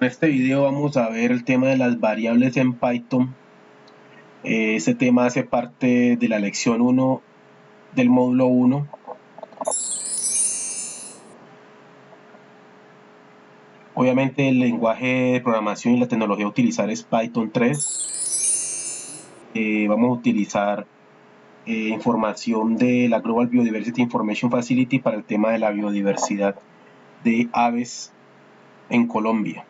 En este video vamos a ver el tema de las variables en Python. Este tema hace parte de la lección 1 del módulo 1. Obviamente el lenguaje de programación y la tecnología a utilizar es Python 3. Vamos a utilizar información de la Global Biodiversity Information Facility para el tema de la biodiversidad de aves en Colombia.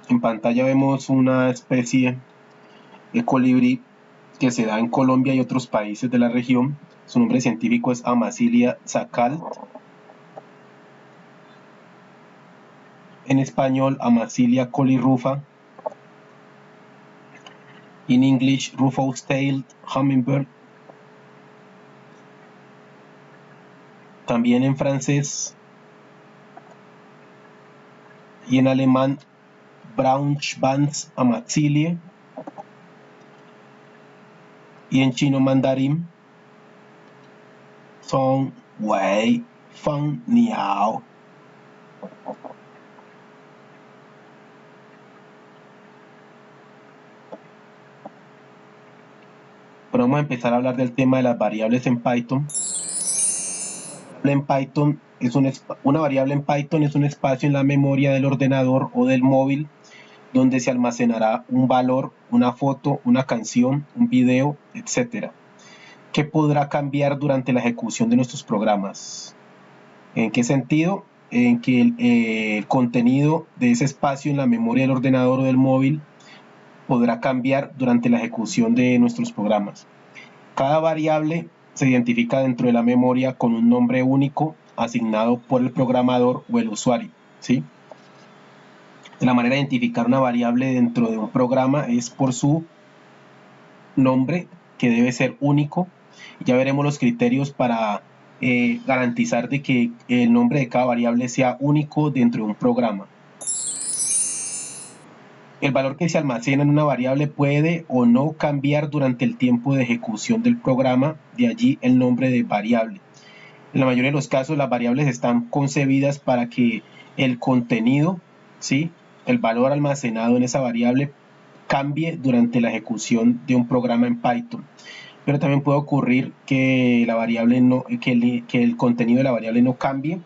En pantalla vemos una especie de colibrí que se da en Colombia y otros países de la región. Su nombre científico es Amazilia zacalt. En español, Amazilia colirufa. In English, rufous-tailed hummingbird. También en francés y en alemán, Braunschwanz amazilie. Y en chino mandarín, Song Wei Feng Niao. Pero vamos a empezar a hablar del tema de las variables en Python. Una variable en Python es un espacio en la memoria del ordenador o del móvil donde se almacenará un valor, una foto, una canción, un video, etc., que podrá cambiar durante la ejecución de nuestros programas. ¿En qué sentido? En que el contenido de ese espacio en la memoria del ordenador o del móvil podrá cambiar durante la ejecución de nuestros programas. Cada variable se identifica dentro de la memoria con un nombre único asignado por el programador o el usuario, ¿sí? La manera de identificar una variable dentro de un programa es por su nombre, que debe ser único. Ya veremos los criterios para garantizar de que el nombre de cada variable sea único dentro de un programa. El valor que se almacena en una variable puede o no cambiar durante el tiempo de ejecución del programa, de allí el nombre de variable. En la mayoría de los casos, las variables están concebidas para que el contenido, ¿sí?, el valor almacenado en esa variable, cambie durante la ejecución de un programa en Python. Pero también puede ocurrir que el contenido de la variable no cambie,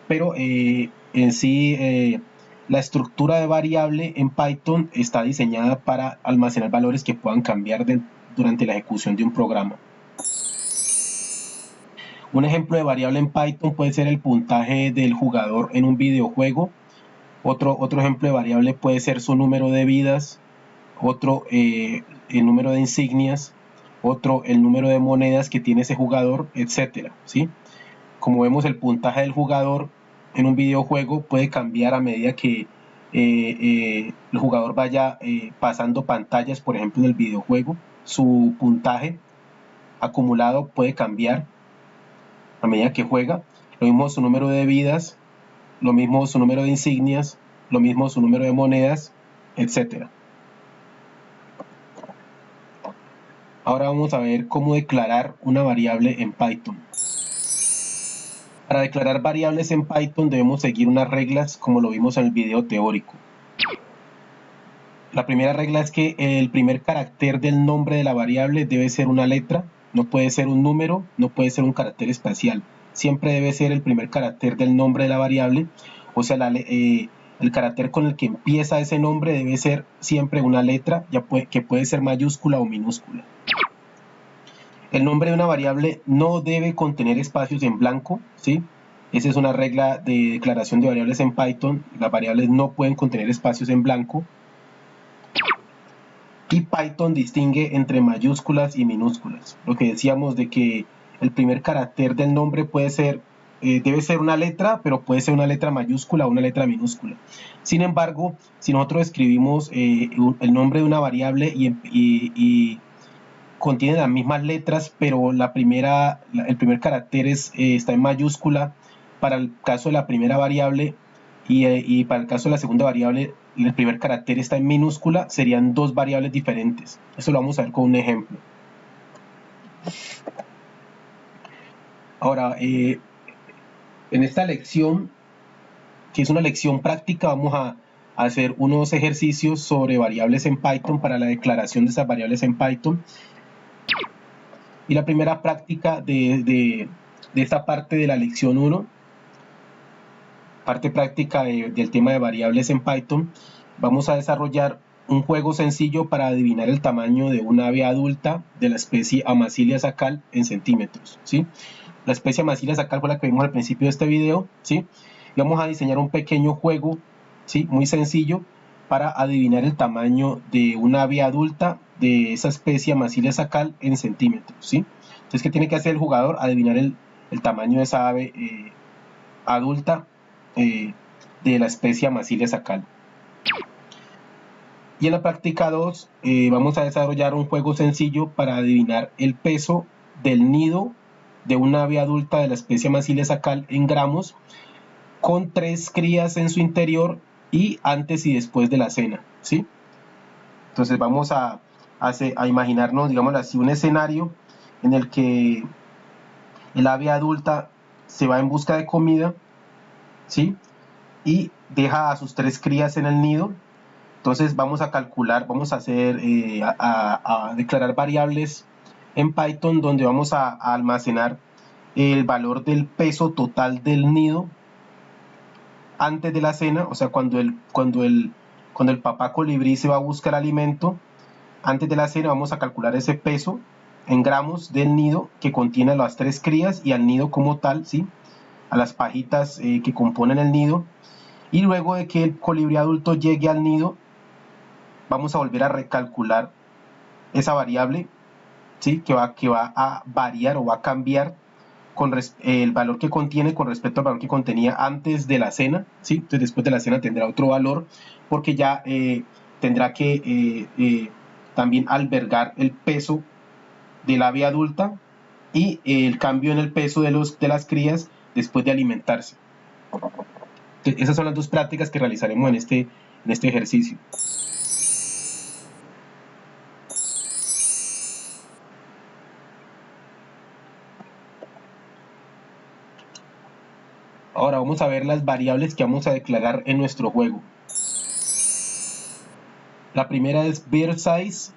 pero en sí la estructura de variable en Python está diseñada para almacenar valores que puedan cambiar durante la ejecución de un programa. Un ejemplo de variable en Python puede ser el puntaje del jugador en un videojuego. Otro ejemplo de variable puede ser su número de vidas. Otro, el número de insignias. Otro, el número de monedas que tiene ese jugador, etcétera, ¿sí? Como vemos, el puntaje del jugador en un videojuego puede cambiar a medida que el jugador vaya pasando pantallas, por ejemplo, en el videojuego. Su puntaje acumulado puede cambiar a medida que juega. Lo mismo su número de vidas, lo mismo su número de insignias, lo mismo su número de monedas, etc. Ahora vamos a ver cómo declarar una variable en Python. Para declarar variables en Python debemos seguir unas reglas como lo vimos en el video teórico. La primera regla es que el primer carácter del nombre de la variable debe ser una letra, no puede ser un número, no puede ser un carácter espacial. Siempre debe ser el primer carácter del nombre de la variable, o sea, el carácter con el que empieza ese nombre debe ser siempre una letra, que puede ser mayúscula o minúscula. El nombre de una variable no debe contener espacios en blanco, ¿sí? Esa es una regla de declaración de variables en Python. Las variables no pueden contener espacios en blanco. Y Python distingue entre mayúsculas y minúsculas. Lo que decíamos de que el primer carácter del nombre debe ser una letra, pero puede ser una letra mayúscula o una letra minúscula. Sin embargo, si nosotros escribimos el nombre de una variable y contiene las mismas letras, pero el primer carácter está en mayúscula para el caso de la primera variable y para el caso de la segunda variable el primer carácter está en minúscula, serían dos variables diferentes. Eso lo vamos a ver con un ejemplo. Ahora, en esta lección, que es una lección práctica, vamos a hacer unos ejercicios sobre variables en Python para la declaración de esas variables en Python. Y la primera práctica de esta parte de la lección 1, parte práctica del tema de variables en Python, vamos a desarrollar un juego sencillo para adivinar el tamaño de un ave adulta de la especie Amazilia sacal en centímetros, ¿sí? La especie Amazilia sacal fue la que vimos al principio de este video, ¿sí? Y vamos a diseñar un pequeño juego, ¿sí? Muy sencillo para adivinar el tamaño de un ave adulta de esa especie Amazilia sacal en centímetros, ¿sí? Entonces, ¿qué tiene que hacer el jugador? Adivinar el tamaño de esa ave adulta de la especie Amazilia sacal. Y en la práctica 2 vamos a desarrollar un juego sencillo para adivinar el peso del nido de una ave adulta de la especie Amazilia sacal en gramos, con 3 crías en su interior y antes y después de la cena, ¿sí? Entonces vamos a imaginarnos, digamos así, un escenario en el que el ave adulta se va en busca de comida, ¿sí? Y deja a sus 3 crías en el nido. Entonces vamos a calcular, vamos a hacer, a declarar variables en Python donde vamos a almacenar el valor del peso total del nido antes de la cena, o sea, cuando el papá colibrí se va a buscar alimento, antes de la cena vamos a calcular ese peso en gramos del nido que contiene las 3 crías y al nido como tal, ¿sí? A las pajitas que componen el nido. Y luego de que el colibrí adulto llegue al nido, vamos a volver a recalcular esa variable, ¿sí? que va a variar o va a cambiar con el valor que contiene con respecto al valor que contenía antes de la cena, ¿sí? Entonces después de la cena tendrá otro valor porque ya tendrá que también albergar el peso del ave adulta y el cambio en el peso de las crías después de alimentarse. Entonces, esas son las dos prácticas que realizaremos en este ejercicio. Ahora vamos a ver las variables que vamos a declarar en nuestro juego. La primera es bird size,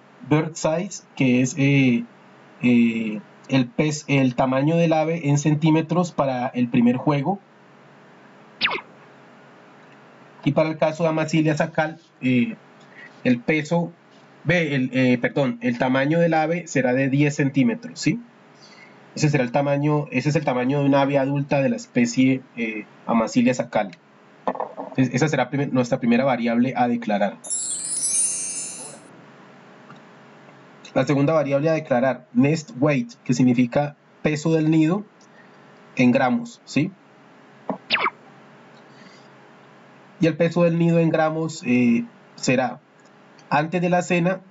que es el tamaño del ave en centímetros para el primer juego. Y para el caso de Amazilia sacal, el peso, el tamaño del ave será de 10 centímetros, ¿sí? Ese es el tamaño de una ave adulta de la especie Amazilia sacal. Entonces, esa será nuestra primera variable a declarar. La segunda variable a declarar, nest weight, que significa peso del nido en gramos, ¿sí? Y el peso del nido en gramos será antes de la cena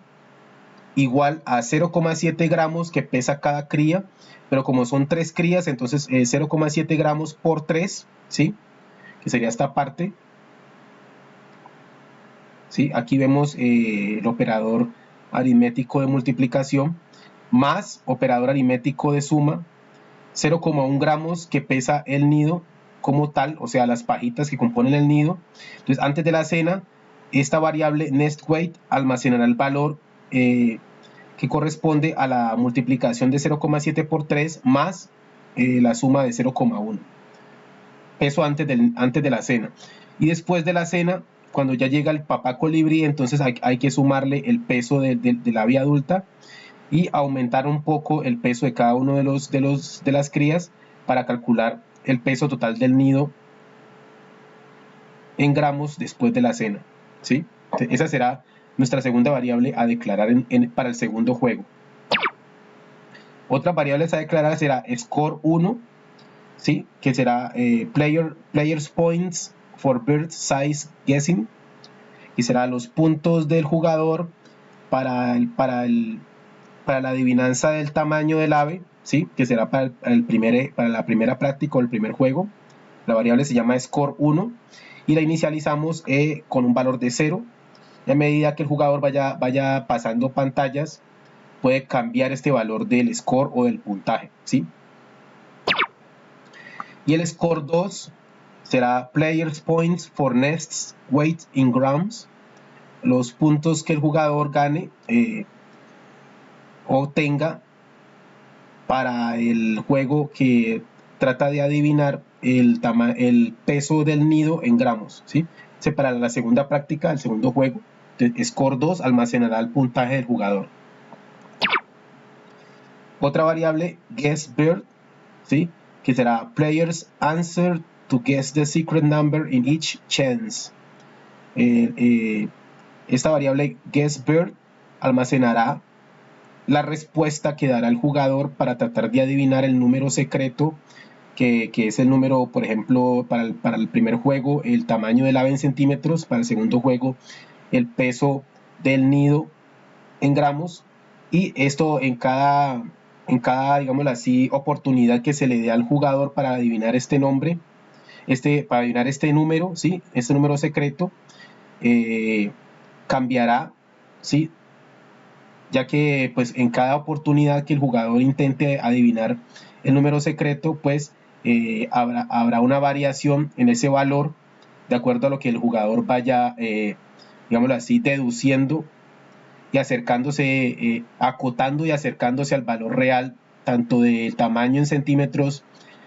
igual a 0,7 gramos que pesa cada cría, pero como son 3 crías, entonces 0,7 gramos por 3, ¿sí? Que sería esta parte, ¿sí? Aquí vemos el operador aritmético de multiplicación más operador aritmético de suma, 0,1 gramos que pesa el nido como tal, o sea, las pajitas que componen el nido. Entonces, antes de la cena, esta variable nest weight almacenará el valor que corresponde a la multiplicación de 0,7 por 3 más la suma de 0,1. Peso antes de la cena. Y después de la cena, cuando ya llega el papá colibrí, entonces hay que sumarle el peso de la ave adulta y aumentar un poco el peso de cada uno de las crías para calcular el peso total del nido en gramos después de la cena, ¿sí? Esa será nuestra segunda variable a declarar para el segundo juego. Otra variable a declarar será score 1, ¿sí? Que será players points for bird size guessing, y será los puntos del jugador para la adivinanza del tamaño del ave, ¿sí? Que será para la primera práctica o el primer juego. La variable se llama score 1 y la inicializamos con un valor de 0. Y a medida que el jugador vaya pasando pantallas, puede cambiar este valor del score o del puntaje, ¿sí? Y el score 2 será Players Points for Nests Weight in Grams, los puntos que el jugador gane o tenga para el juego que trata de adivinar el peso del nido en gramos, ¿sí? Para la segunda práctica, el segundo juego, score 2 almacenará el puntaje del jugador. Otra variable, guess bird, ¿sí? Que será players answer to guess the secret number in each chance. Esta variable guess bird almacenará la respuesta que dará el jugador para tratar de adivinar el número secreto, que es el número, por ejemplo, para el primer juego, el tamaño del ave en centímetros, para el segundo juego, el peso del nido en gramos, y esto en cada digámoslo así, oportunidad que se le dé al jugador para adivinar este nombre, para adivinar este número, ¿sí? Este número secreto, cambiará, ¿sí? Ya que pues en cada oportunidad que el jugador intente adivinar el número secreto, pues habrá una variación en ese valor de acuerdo a lo que el jugador vaya, digámoslo así, deduciendo y acercándose, acotando y acercándose al valor real, tanto del tamaño en centímetros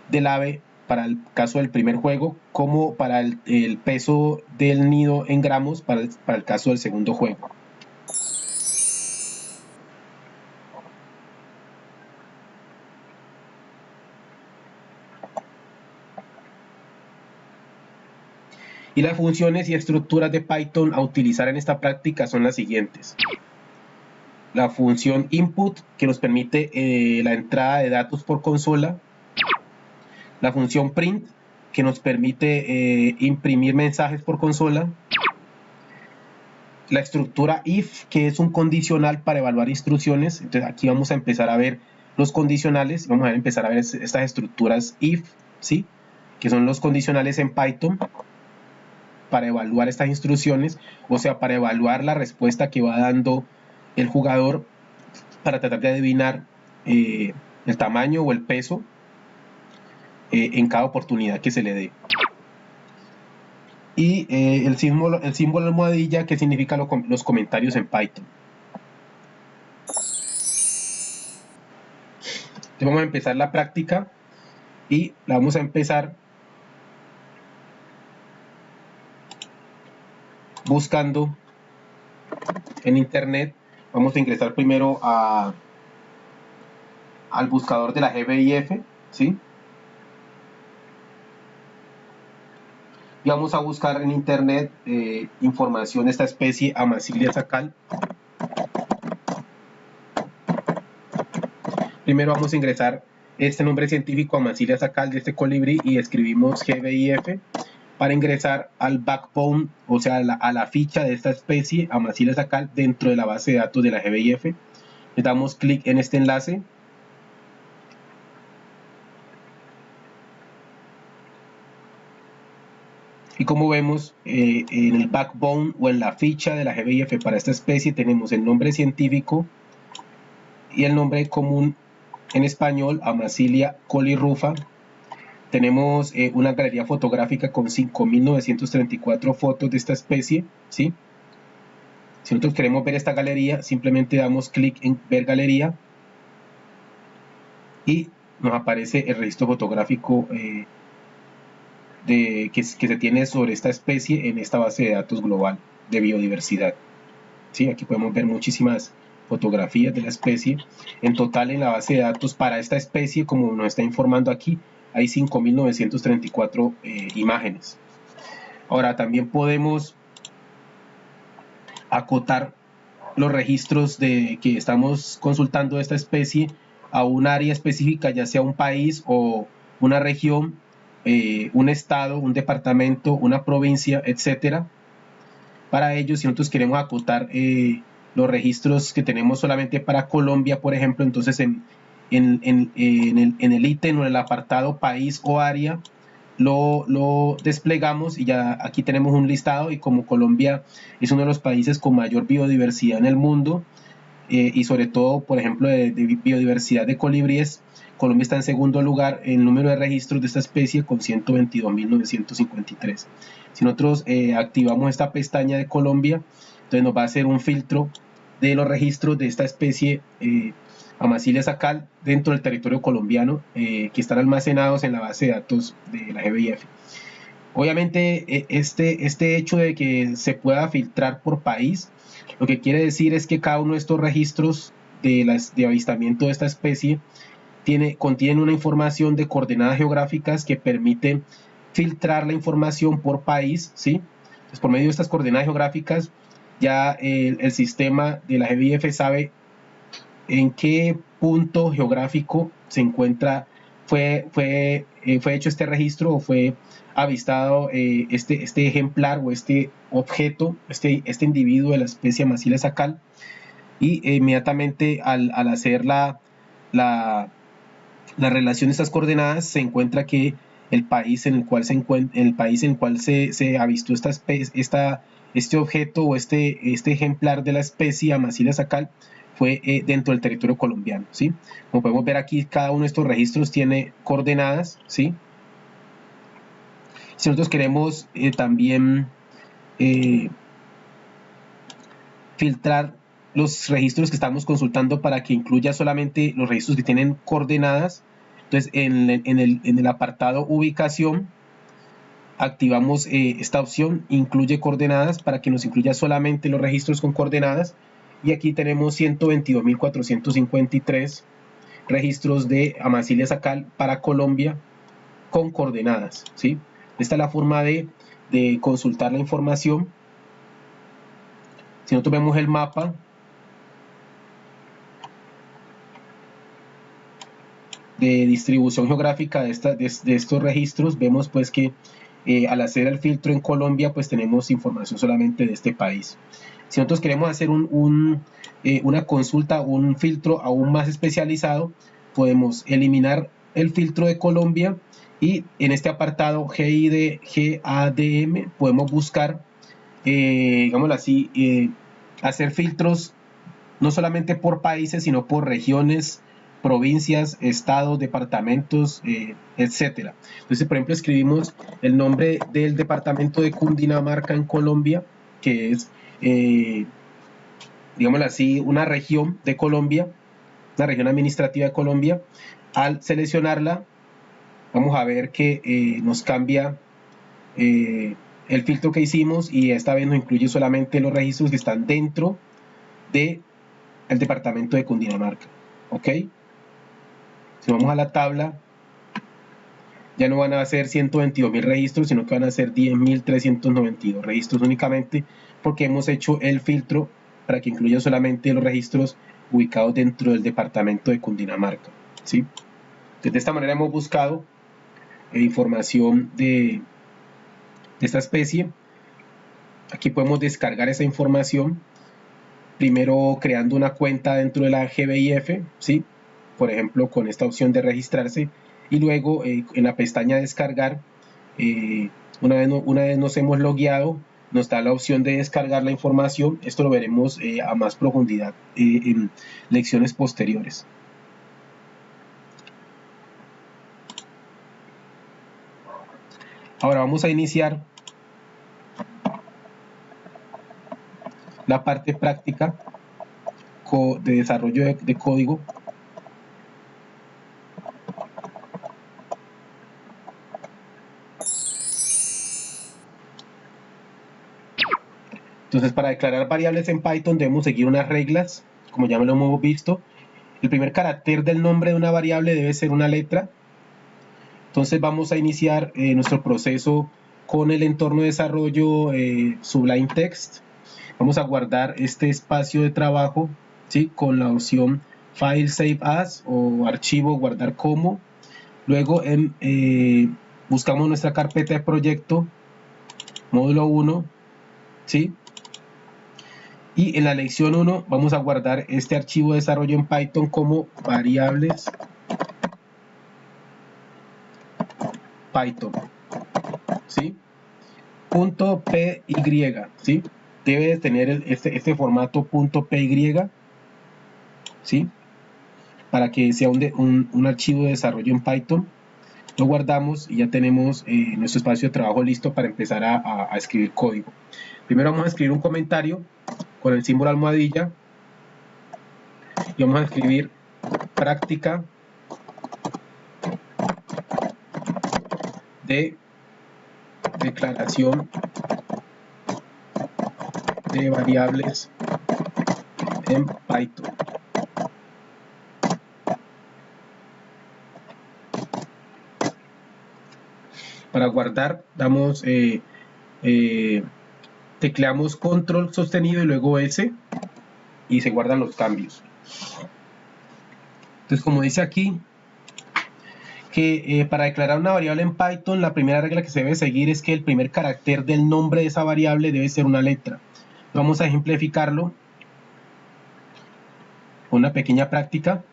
del ave para el caso del primer juego, como para el peso del nido en gramos para el caso del segundo juego. Y las funciones y estructuras de Python a utilizar en esta práctica son las siguientes. La función input, que nos permite la entrada de datos por consola. La función print, que nos permite imprimir mensajes por consola. La estructura if, que es un condicional para evaluar instrucciones. Entonces aquí vamos a empezar a ver los condicionales. Vamos a empezar a ver estas estructuras if, ¿sí? Que son los condicionales en Python para evaluar estas instrucciones, o sea, para evaluar la respuesta que va dando el jugador para tratar de adivinar el tamaño o el peso en cada oportunidad que se le dé. Y el símbolo almohadilla, que significa los comentarios en Python. Entonces vamos a empezar la práctica y la vamos a empezar buscando en internet. Vamos a ingresar primero al buscador de la GBIF, ¿sí? Y vamos a buscar en internet información de esta especie Amazilia saccal. Primero vamos a ingresar este nombre científico Amazilia saccal de este colibrí y escribimos GBIF para ingresar al backbone, o sea, a la ficha de esta especie Amazilia saccal dentro de la base de datos de la GBIF. Le damos clic en este enlace. Y como vemos, en el backbone o en la ficha de la GBIF para esta especie tenemos el nombre científico y el nombre común en español, Amazilia colirufa. Tenemos una galería fotográfica con 5.934 fotos de esta especie, ¿sí? Si nosotros queremos ver esta galería, simplemente damos clic en ver galería y nos aparece el registro fotográfico que se tiene sobre esta especie en esta base de datos global de biodiversidad. ¿Sí? Aquí podemos ver muchísimas fotografías de la especie. En total, en la base de datos para esta especie, como nos está informando aquí, hay 5.934 imágenes. Ahora, también podemos acotar los registros que estamos consultando de esta especie a un área específica, ya sea un país o una región, un estado, un departamento, una provincia, etcétera. Para ello, si nosotros queremos acotar los registros que tenemos solamente para Colombia, por ejemplo, entonces en el ítem o en el apartado país o área lo desplegamos y ya aquí tenemos un listado, y como Colombia es uno de los países con mayor biodiversidad en el mundo, y sobre todo, por ejemplo, de biodiversidad de colibríes, Colombia está en segundo lugar en el número de registros de esta especie con 122.953. Si nosotros activamos esta pestaña de Colombia, entonces nos va a hacer un filtro de los registros de esta especie Amazilia sacal dentro del territorio colombiano que están almacenados en la base de datos de la GBIF. Obviamente este hecho de que se pueda filtrar por país, lo que quiere decir es que cada uno de estos registros de avistamiento de esta especie contienen una información de coordenadas geográficas que permite filtrar la información por país, ¿sí? Entonces, por medio de estas coordenadas geográficas, ya el sistema de la GBIF sabe en qué punto geográfico se encuentra, fue hecho este registro o fue avistado este ejemplar o este objeto, este individuo de la especie Amazilia sacal, y inmediatamente al hacer la relación de estas coordenadas se encuentra que el país en el cual se avistó este objeto o este ejemplar de la especie Amazilia sacal fue dentro del territorio colombiano, ¿sí? Como podemos ver aquí, cada uno de estos registros tiene coordenadas, ¿sí? Si nosotros queremos también filtrar los registros que estamos consultando para que incluya solamente los registros que tienen coordenadas, entonces en el apartado ubicación activamos esta opción, incluye coordenadas, para que nos incluya solamente los registros con coordenadas, y aquí tenemos 122.453 registros de Amazilia sacal para Colombia con coordenadas, ¿sí? Esta es la forma de consultar la información. Si nosotros vemos el mapa, de distribución geográfica de estos registros, vemos pues que al hacer el filtro en Colombia, pues tenemos información solamente de este país. Si nosotros queremos hacer una consulta, un filtro aún más especializado, podemos eliminar el filtro de Colombia y en este apartado GID, GADM podemos buscar, digámoslo así, hacer filtros no solamente por países, sino por regiones, provincias, estados, departamentos, etcétera. Entonces, por ejemplo, escribimos el nombre del departamento de Cundinamarca en Colombia, que es, digámoslo así, una región de Colombia, una región administrativa de Colombia. Al seleccionarla, vamos a ver que nos cambia el filtro que hicimos y esta vez nos incluye solamente los registros que están dentro del departamento de Cundinamarca. ¿Ok? Si vamos a la tabla, ya no van a ser 122.000 registros, sino que van a ser 10.392 registros únicamente, porque hemos hecho el filtro para que incluya solamente los registros ubicados dentro del departamento de Cundinamarca, ¿sí? Entonces, de esta manera hemos buscado información de esta especie. Aquí podemos descargar esa información, primero creando una cuenta dentro de la GBIF, ¿sí? Por ejemplo, con esta opción de registrarse, y luego en la pestaña descargar, una vez nos hemos logueado, nos da la opción de descargar la información. Esto lo veremos a más profundidad en lecciones posteriores. Ahora vamos a iniciar la parte práctica de desarrollo de código. Entonces, para declarar variables en Python debemos seguir unas reglas, como ya lo hemos visto. El primer carácter del nombre de una variable debe ser una letra. Entonces vamos a iniciar nuestro proceso con el entorno de desarrollo Sublime Text. Vamos a guardar este espacio de trabajo, ¿sí? Con la opción File Save As o archivo guardar como. Luego buscamos nuestra carpeta de proyecto, módulo 1, ¿sí? Y en la lección 1 vamos a guardar este archivo de desarrollo en Python como variables Python, ¿sí? .py, ¿sí? Debe tener este formato .py. ¿sí? Para que sea un archivo de desarrollo en Python. Lo guardamos y ya tenemos nuestro espacio de trabajo listo para empezar a escribir código. Primero vamos a escribir un comentario con el símbolo almohadilla y vamos a escribir práctica de declaración de variables en Python. Para guardar damos tecleamos control sostenido y luego S y se guardan los cambios. Entonces, como dice aquí, que para declarar una variable en Python, la primera regla que se debe seguir es que el primer carácter del nombre de esa variable debe ser una letra. Vamos a ejemplificarlo con una pequeña práctica.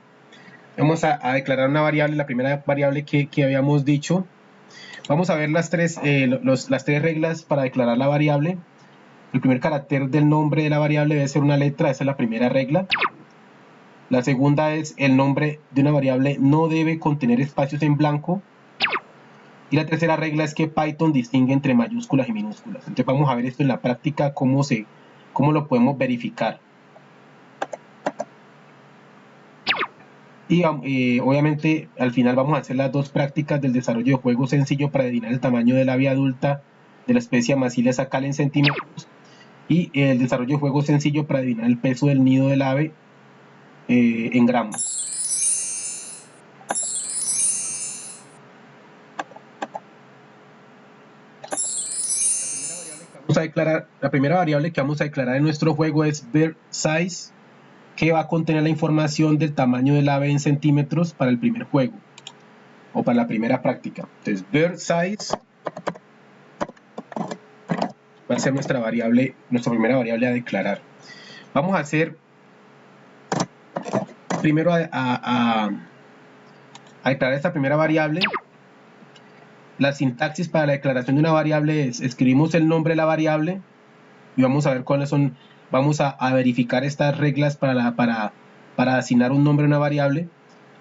Vamos a declarar una variable, la primera variable que habíamos dicho. Vamos a ver las tres reglas para declarar la variable. El primer carácter del nombre de la variable debe ser una letra, esa es la primera regla. La segunda es el nombre de una variable no debe contener espacios en blanco. Y la tercera regla es que Python distingue entre mayúsculas y minúsculas. Entonces vamos a ver esto en la práctica, cómo lo podemos verificar. Y obviamente al final vamos a hacer las dos prácticas del desarrollo de juego sencillo para adivinar el tamaño del ave adulta de la especie Amazilia saccal en centímetros y el desarrollo de juego sencillo para adivinar el peso del nido del ave en gramos. La primera variable que vamos a declarar en nuestro juego es bird size, que va a contener la información del tamaño del ave en centímetros para el primer juego o para la primera práctica. Entonces bird size va a ser nuestra primera variable a declarar. Vamos a hacer primero a declarar esta primera variable. La sintaxis para la declaración de una variable es: escribimos el nombre de la variable y vamos a ver cuáles son. Vamos a verificar estas reglas para asignar un nombre a una variable.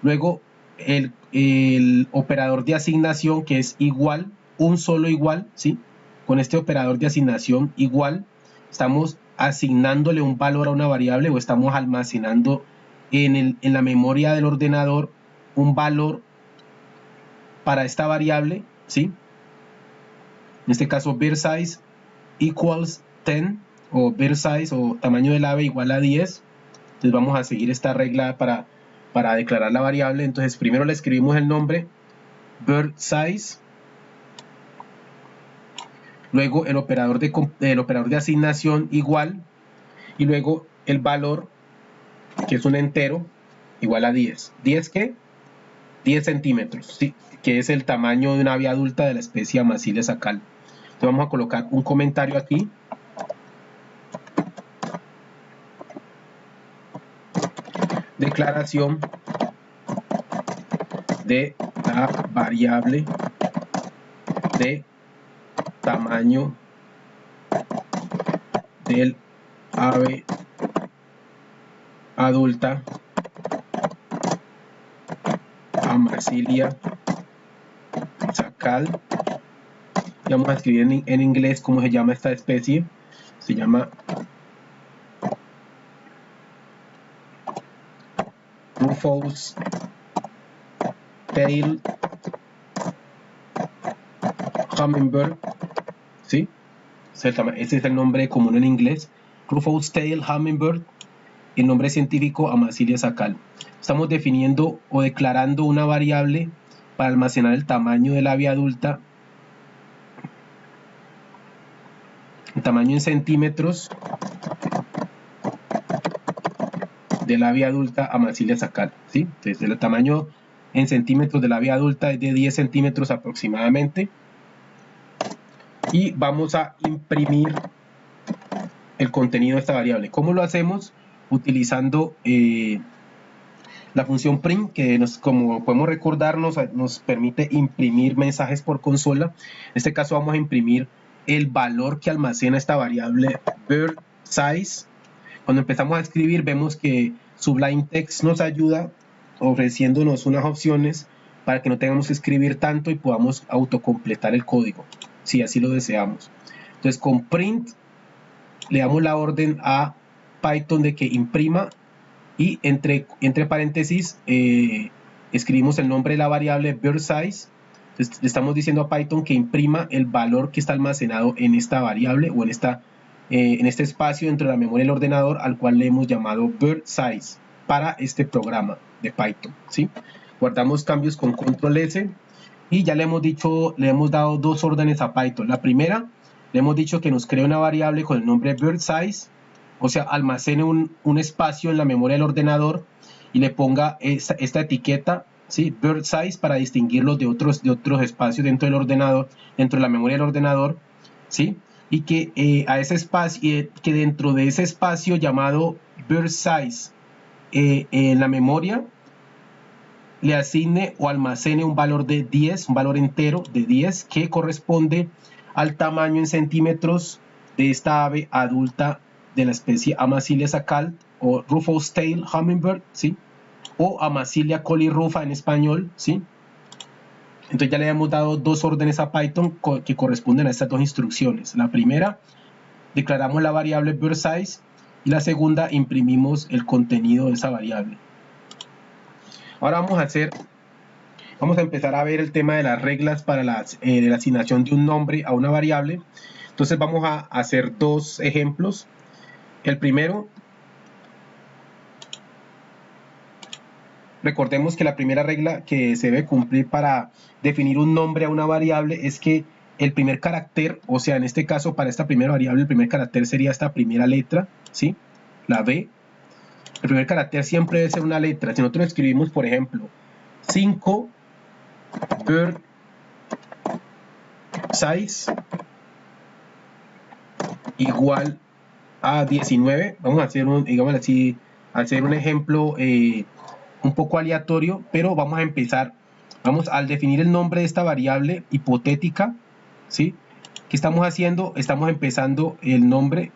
Luego el operador de asignación, que es igual, un solo igual, ¿sí? Con este operador de asignación igual estamos asignándole un valor a una variable o estamos almacenando en la memoria del ordenador un valor para esta variable, ¿sí? En este caso bird size equals 10 o bird size o tamaño del ave igual a 10. Entonces vamos a seguir esta regla para declarar la variable. Entonces primero le escribimos el nombre bird size, luego el operador de asignación igual y luego el valor, que es un entero, igual a 10. ¿10 qué? 10 centímetros, ¿sí? Que es el tamaño de una ave adulta de la especie Amazilia saccal. Entonces vamos a colocar un comentario aquí. Declaración de la variable de tamaño del ave adulta Amazilia saccal. Y vamos a escribir en inglés cómo se llama esta especie. Se llama Rufous Tail Hummingbird, ¿sí? Ese es el nombre común en inglés, Rufous Tail Hummingbird. El nombre científico Amazilia saccal. Estamos definiendo o declarando una variable para almacenar el tamaño del ave adulta, el tamaño en centímetros del ave adulta Amazilia saccal, ¿sí? Entonces el tamaño en centímetros del ave adulta es de 10 centímetros aproximadamente. Y vamos a imprimir el contenido de esta variable. ¿Cómo lo hacemos? Utilizando la función print, que como podemos recordar nos permite imprimir mensajes por consola. En este caso vamos a imprimir el valor que almacena esta variable bird size Cuando empezamos a escribir vemos que Sublime Text nos ayuda ofreciéndonos unas opciones para que no tengamos que escribir tanto y podamos autocompletar el código, si así lo deseamos. Entonces con print le damos la orden a Python de que imprima y entre paréntesis escribimos el nombre de la variable bird size. Entonces le estamos diciendo a Python que imprima el valor que está almacenado en esta variable o en este espacio dentro de la memoria del ordenador, al cual le hemos llamado bird size para este programa de Python, ¿sí? Guardamos cambios con control S y ya le hemos dado dos órdenes a Python. La primera, le hemos dicho que nos cree una variable con el nombre bird size, o sea, almacene un espacio en la memoria del ordenador y le ponga esta etiqueta, ¿sí? Bird size, para distinguirlos de otros espacios dentro del ordenador, dentro de la memoria del ordenador, ¿sí? Y que a ese espacio, que dentro de ese espacio llamado bird size en la memoria le asigne o almacene un valor de 10, un valor entero de 10 que corresponde al tamaño en centímetros de esta ave adulta de la especie Amazilia saccal o Rufous Tail Hummingbird, ¿sí? O Amazilia colirufa en español, ¿sí? Entonces ya le hemos dado dos órdenes a Python que corresponden a estas dos instrucciones. La primera, declaramos la variable bird size, y la segunda, imprimimos el contenido de esa variable. Ahora vamos a empezar a ver el tema de las reglas para la asignación de un nombre a una variable. Entonces vamos a hacer dos ejemplos. El primero, recordemos que la primera regla que se debe cumplir para definir un nombre a una variable es que el primer carácter, o sea, en este caso para esta primera variable, el primer carácter sería esta primera letra, ¿sí? La B. El primer carácter siempre debe ser una letra. Si nosotros escribimos, por ejemplo, 5 bird size igual a 19, vamos a hacer digamos así, hacer un ejemplo un poco aleatorio, pero vamos a empezar, al definir el nombre de esta variable hipotética, ¿sí? ¿Qué estamos haciendo? Estamos empezando el nombre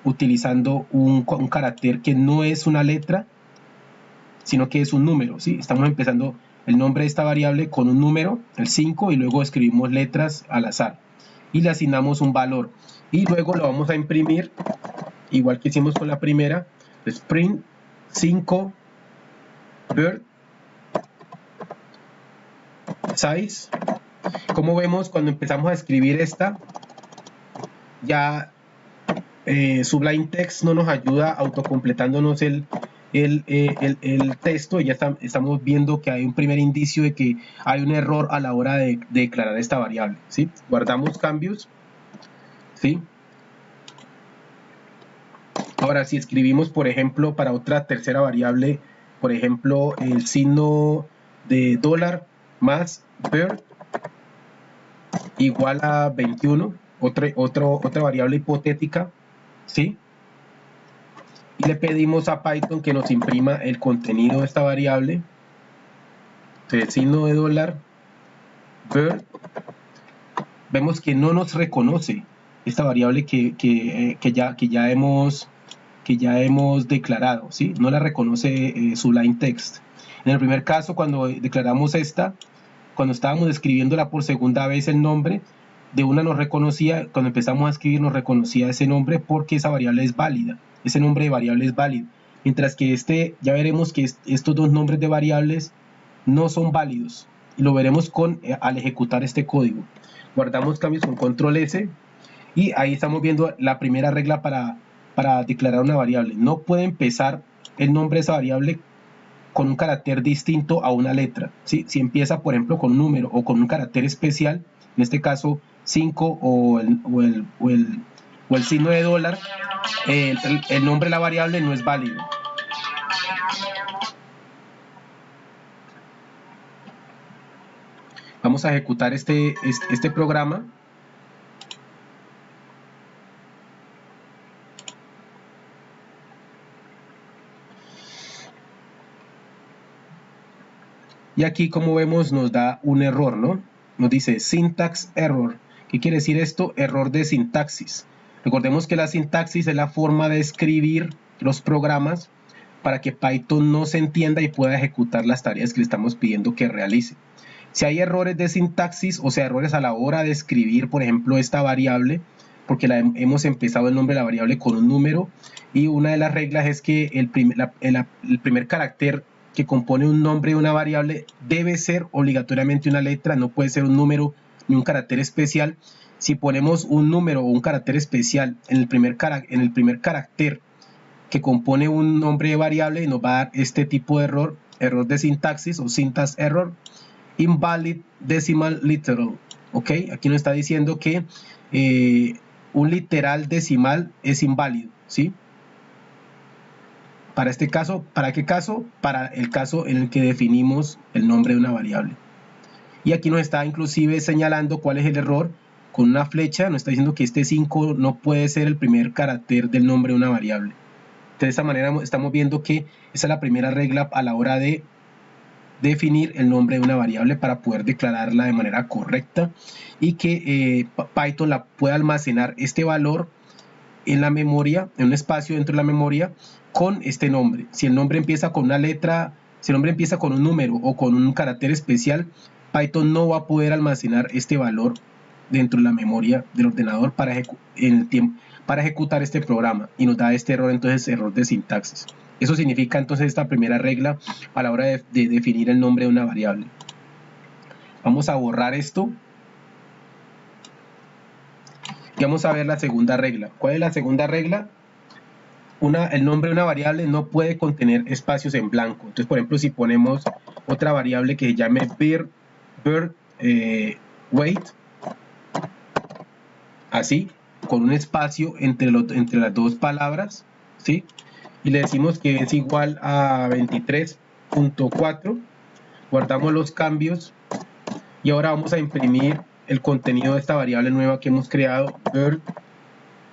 utilizando un carácter que no es una letra, sino que es un número, ¿sí? Estamos empezando el nombre de esta variable con un número, el 5, y luego escribimos letras al azar y le asignamos un valor y luego lo vamos a imprimir igual que hicimos con la primera. Print 5 bird size. Como vemos, cuando empezamos a escribir esta, ya Sublime Text no nos ayuda autocompletándonos el texto, y ya estamos viendo que hay un primer indicio de que hay un error a la hora de declarar esta variable, ¿sí? Guardamos cambios, ¿sí? Ahora, si escribimos, por ejemplo, para otra tercera variable, por ejemplo, el signo de dólar más bird igual a 21, otra variable hipotética, ¿sí? Y le pedimos a Python que nos imprima el contenido de esta variable. Entonces, el signo de dólar bird, vemos que no nos reconoce esta variable que ya hemos declarado, ¿sí? No la reconoce Sublime Text. En el primer caso, cuando declaramos cuando estábamos escribiéndola por segunda vez el nombre, de una nos reconocía, cuando empezamos a escribir nos reconocía ese nombre porque esa variable es válida, ese nombre de variable es válido, mientras que ya veremos que estos dos nombres de variables no son válidos, y lo veremos al ejecutar este código. Guardamos cambios con control S, y ahí estamos viendo la primera regla para declarar una variable. No puede empezar el nombre de esa variable con un carácter distinto a una letra, ¿sí? Si empieza, por ejemplo, con un número o con un carácter especial, en este caso 5 o el signo de dólar, el nombre de la variable no es válido. Vamos a ejecutar este programa. Y aquí, como vemos, nos da un error, ¿no? Nos dice syntax error. ¿Qué quiere decir esto? Error de sintaxis. Recordemos que la sintaxis es la forma de escribir los programas para que Python no se entienda y pueda ejecutar las tareas que le estamos pidiendo que realice. Si hay errores de sintaxis, o sea, errores a la hora de escribir, por ejemplo, esta variable, porque hemos empezado el nombre de la variable con un número, y una de las reglas es que el primer carácter que compone un nombre de una variable debe ser obligatoriamente una letra, no puede ser un número ni un carácter especial. Si ponemos un número o un carácter especial en el primer carácter que compone un nombre de variable, nos va a dar este tipo de error de sintaxis o syntax error, invalid decimal literal. ¿Ok? Aquí nos está diciendo que un literal decimal es inválido, ¿sí? Para este caso, ¿para qué caso? Para el caso en el que definimos el nombre de una variable. Y aquí nos está inclusive señalando cuál es el error con una flecha, nos está diciendo que este 5 no puede ser el primer carácter del nombre de una variable. Entonces, de esta manera estamos viendo que esa es la primera regla a la hora de definir el nombre de una variable para poder declararla de manera correcta y que Python la pueda almacenar este valor en la memoria, en un espacio dentro de la memoria con este nombre. Si el nombre empieza con una letra, si el nombre empieza con un número o con un carácter especial, Python no va a poder almacenar este valor dentro de la memoria del ordenador para ejecutar este programa, y nos da este error, entonces error de sintaxis. Eso significa entonces esta primera regla a la hora de definir el nombre de una variable. Vamos a borrar esto y vamos a ver la segunda regla. ¿Cuál es la segunda regla? El nombre de una variable no puede contener espacios en blanco. Entonces, por ejemplo, si ponemos otra variable que se llame bird weight, así, con un espacio entre las dos palabras, ¿sí? Y le decimos que es igual a 23.4, guardamos los cambios y ahora vamos a imprimir el contenido de esta variable nueva que hemos creado, bird.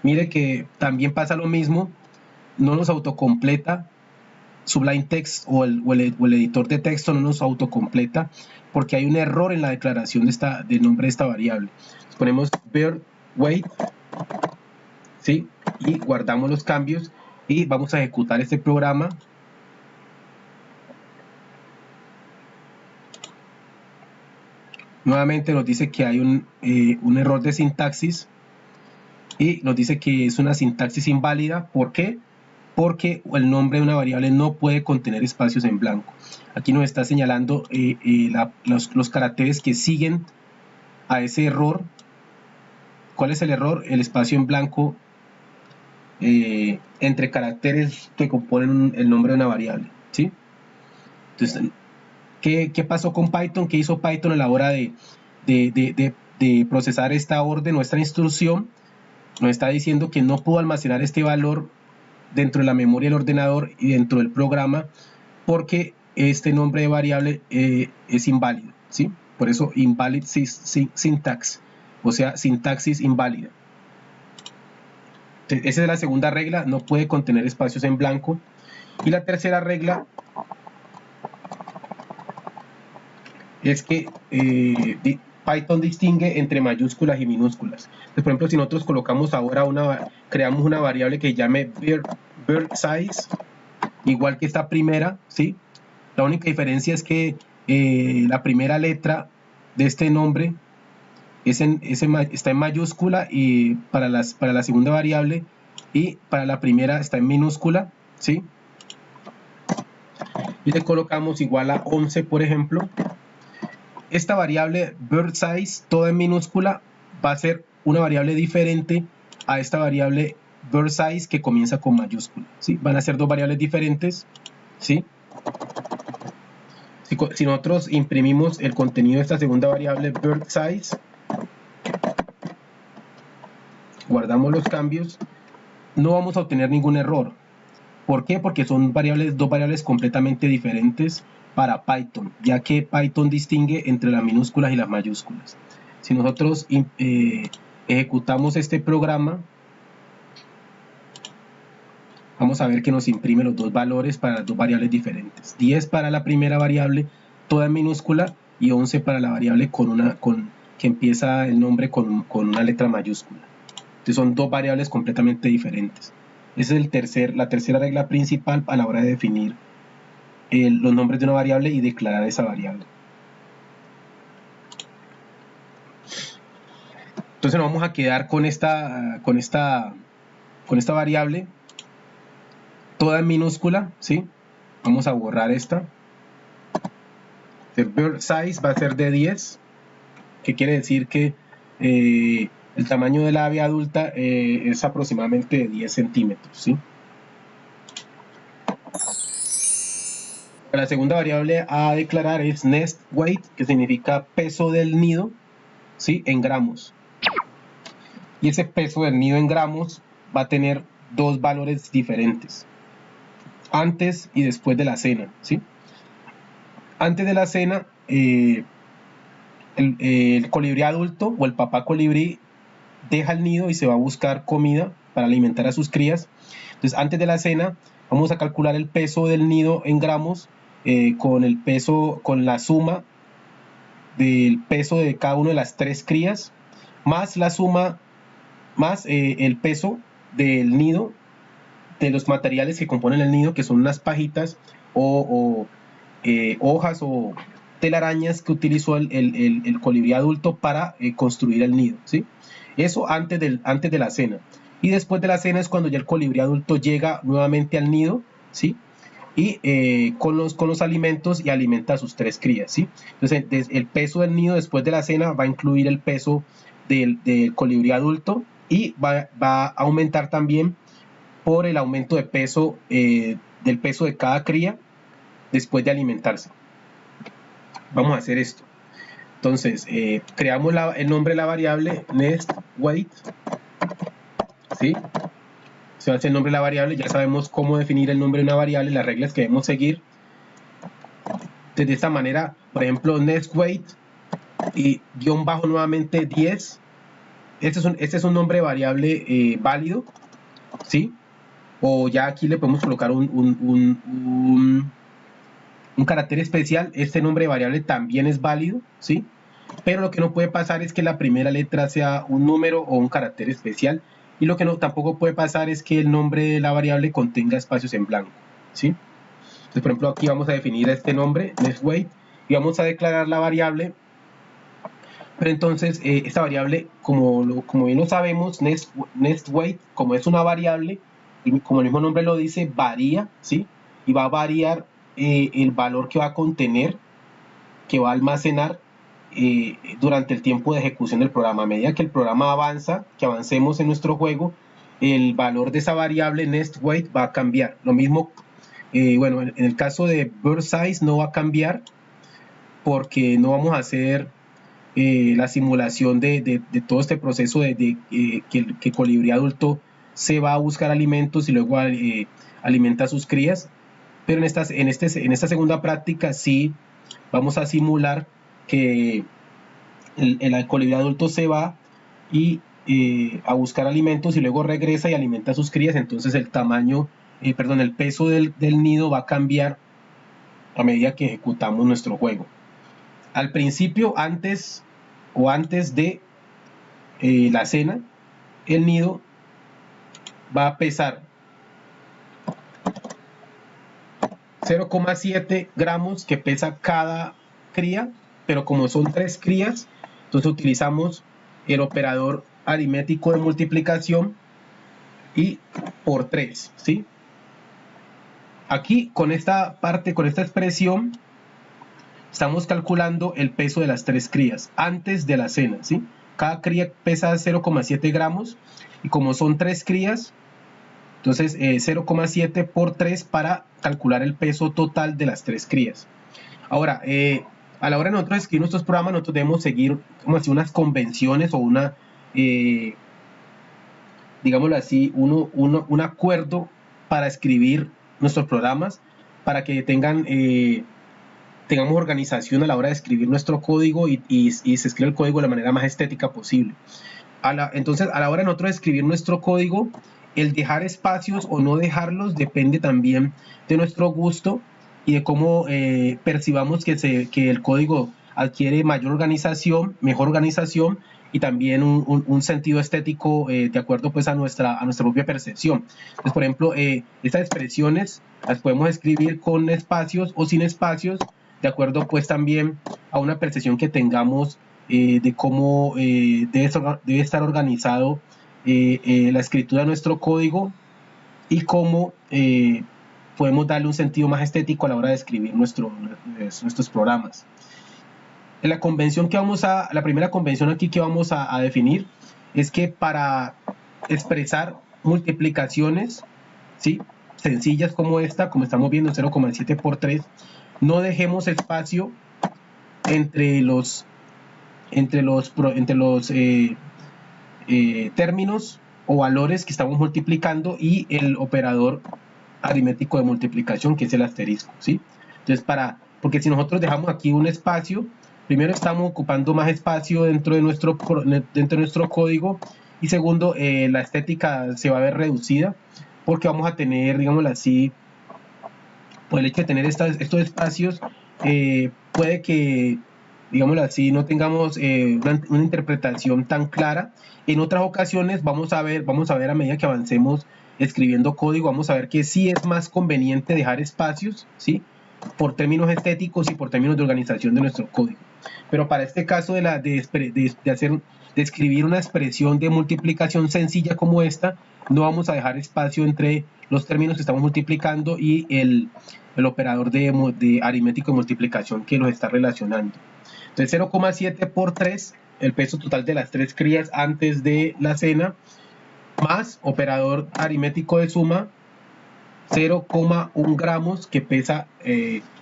Mire que también pasa lo mismo, no nos autocompleta, Sublime Text o el editor de texto no nos autocompleta porque hay un error en la declaración del nombre de esta variable. Ponemos bird weight, ¿sí? Y guardamos los cambios y vamos a ejecutar este programa. Nuevamente nos dice que hay un error de sintaxis y nos dice que es una sintaxis inválida. ¿Por qué? Porque el nombre de una variable no puede contener espacios en blanco. Aquí nos está señalando los caracteres que siguen a ese error. ¿Cuál es el error? El espacio en blanco entre caracteres que componen el nombre de una variable, ¿sí? Entonces, ¿qué pasó con Python? ¿Qué hizo Python a la hora de procesar esta orden, nuestra instrucción? Nos está diciendo que no pudo almacenar este valor dentro de la memoria del ordenador y dentro del programa porque este nombre de variable es inválido, ¿sí? Por eso invalid syntax, o sea, sintaxis inválida. Entonces, esa es la segunda regla, no puede contener espacios en blanco. Y la tercera regla es que Python distingue entre mayúsculas y minúsculas. Entonces, por ejemplo, si nosotros colocamos ahora creamos una variable que llame bird size, igual que esta primera, ¿sí? La única diferencia es que la primera letra de este nombre está en mayúscula y para la segunda variable, y para la primera está en minúscula, ¿sí? Y le colocamos igual a 11, por ejemplo. Esta variable bird size, toda en minúscula, va a ser una variable diferente a esta variable bird size que comienza con mayúscula, ¿sí? Van a ser dos variables diferentes, ¿sí? Si nosotros imprimimos el contenido de esta segunda variable bird size, guardamos los cambios, no vamos a obtener ningún error. ¿Por qué? Porque son dos variables completamente diferentes para Python, ya que Python distingue entre las minúsculas y las mayúsculas. Si nosotros ejecutamos este programa, vamos a ver que nos imprime los dos valores para las dos variables diferentes. 10 para la primera variable, toda en minúscula, y 11 para la variable que empieza el nombre con una letra mayúscula. Entonces son dos variables completamente diferentes. Esa es la tercera regla principal a la hora de definir los nombres de una variable y declarar esa variable. Entonces nos vamos a quedar con esta variable, toda en minúscula, ¿sí? Vamos a borrar esta. El bird size va a ser de 10, que quiere decir que el tamaño del ave adulta es aproximadamente de 10 centímetros, ¿sí? La segunda variable a declarar es nest weight, que significa peso del nido, ¿sí? En gramos. Y ese peso del nido en gramos va a tener dos valores diferentes, antes y después de la cena, ¿sí? Antes de la cena, el colibrí adulto o el papá colibrí deja el nido y se va a buscar comida para alimentar a sus crías. Entonces, antes de la cena, vamos a calcular el peso del nido en gramos con la suma del peso de cada una de las 3 crías, más la suma, más el peso del nido, de los materiales que componen el nido, que son unas pajitas o hojas o telarañas que utilizó el colibrí adulto para construir el nido, ¿sí? Eso antes de la cena. Y después de la cena es cuando ya el colibrí adulto llega nuevamente al nido, ¿sí? Y con los alimentos y alimenta a sus 3 crías, ¿sí? Entonces el peso del nido después de la cena va a incluir el peso del colibrí adulto y va a aumentar también por el aumento de peso del peso de cada cría después de alimentarse. Vamos a hacer esto. Entonces, creamos el nombre de la variable nest weight, ¿sí? Se va a hacer el nombre de la variable, ya sabemos cómo definir el nombre de una variable, las reglas que debemos seguir. Entonces, de esta manera, por ejemplo, nest weight y guión bajo nuevamente 10. Este es un nombre de variable válido, ¿sí? O ya aquí le podemos colocar un carácter especial. Este nombre de variable también es válido, ¿sí? Pero lo que no puede pasar es que la primera letra sea un número o un carácter especial, y lo que tampoco puede pasar es que el nombre de la variable contenga espacios en blanco, ¿sí? Entonces, por ejemplo, aquí vamos a definir este nombre, nestWeight, y vamos a declarar la variable. Pero entonces, esta variable, como bien lo sabemos, nestWeight, como es una variable, y como el mismo nombre lo dice, varía, ¿sí? Y va a variar el valor que va a contener, que va a almacenar durante el tiempo de ejecución del programa. A medida que el programa avanza, que avancemos en nuestro juego, el valor de esa variable nestWeight va a cambiar. Lo mismo, bueno, en el caso de bird size no va a cambiar porque no vamos a hacer la simulación de todo este proceso que el colibrí adulto se va a buscar alimentos y luego alimenta a sus crías. Pero en esta segunda práctica sí vamos a simular que el colibrí adulto se va a buscar alimentos y luego regresa y alimenta a sus crías. Entonces el peso del nido va a cambiar a medida que ejecutamos nuestro juego. Al principio, antes de la cena, el nido va a pesar 0,7 gramos que pesa cada cría, pero como son 3 crías, entonces utilizamos el operador aritmético de multiplicación y por 3, ¿sí? Aquí con esta expresión estamos calculando el peso de las 3 crías antes de la cena, ¿sí? Cada cría pesa 0,7 gramos y como son 3 crías, entonces 0,7 por 3 para calcular el peso total de las 3 crías. Ahora, a la hora de nosotros escribir nuestros programas, nosotros debemos seguir como así unas convenciones o digámoslo así, un acuerdo para escribir nuestros programas, para que tengamos organización a la hora de escribir nuestro código y se escribe el código de la manera más estética posible. Entonces, a la hora de nosotros escribir nuestro código, el dejar espacios o no dejarlos depende también de nuestro gusto y de cómo percibamos que el código adquiere mejor organización y también un sentido estético de acuerdo pues a nuestra propia percepción. Entonces, por ejemplo, estas expresiones las podemos escribir con espacios o sin espacios, de acuerdo pues también a una percepción que tengamos de cómo debe estar organizado la escritura de nuestro código y cómo podemos darle un sentido más estético a la hora de escribir nuestros programas. En la convención la primera convención aquí que vamos a definir es que para expresar multiplicaciones, ¿sí?, sencillas como esta, como estamos viendo, 0,7 por 3, no dejemos espacio entre los términos o valores que estamos multiplicando y el operador aritmético de multiplicación, que es el asterisco, ¿sí? Entonces, porque si nosotros dejamos aquí un espacio, primero estamos ocupando más espacio dentro de nuestro código, y segundo, la estética se va a ver reducida, porque vamos a tener, digámoslo así, por el hecho de tener estos espacios, puede que, digámoslo así, no tengamos una interpretación tan clara. En otras ocasiones vamos a ver a medida que avancemos escribiendo código, vamos a ver que sí es más conveniente dejar espacios, ¿sí?, por términos estéticos y por términos de organización de nuestro código. Pero para este caso de escribir una expresión de multiplicación sencilla como esta, no vamos a dejar espacio entre los términos que estamos multiplicando y el operador de aritmético de multiplicación que los está relacionando. Entonces 0,7 por 3, el peso total de las 3 crías antes de la cena, más operador aritmético de suma, 0,1 gramos que pesa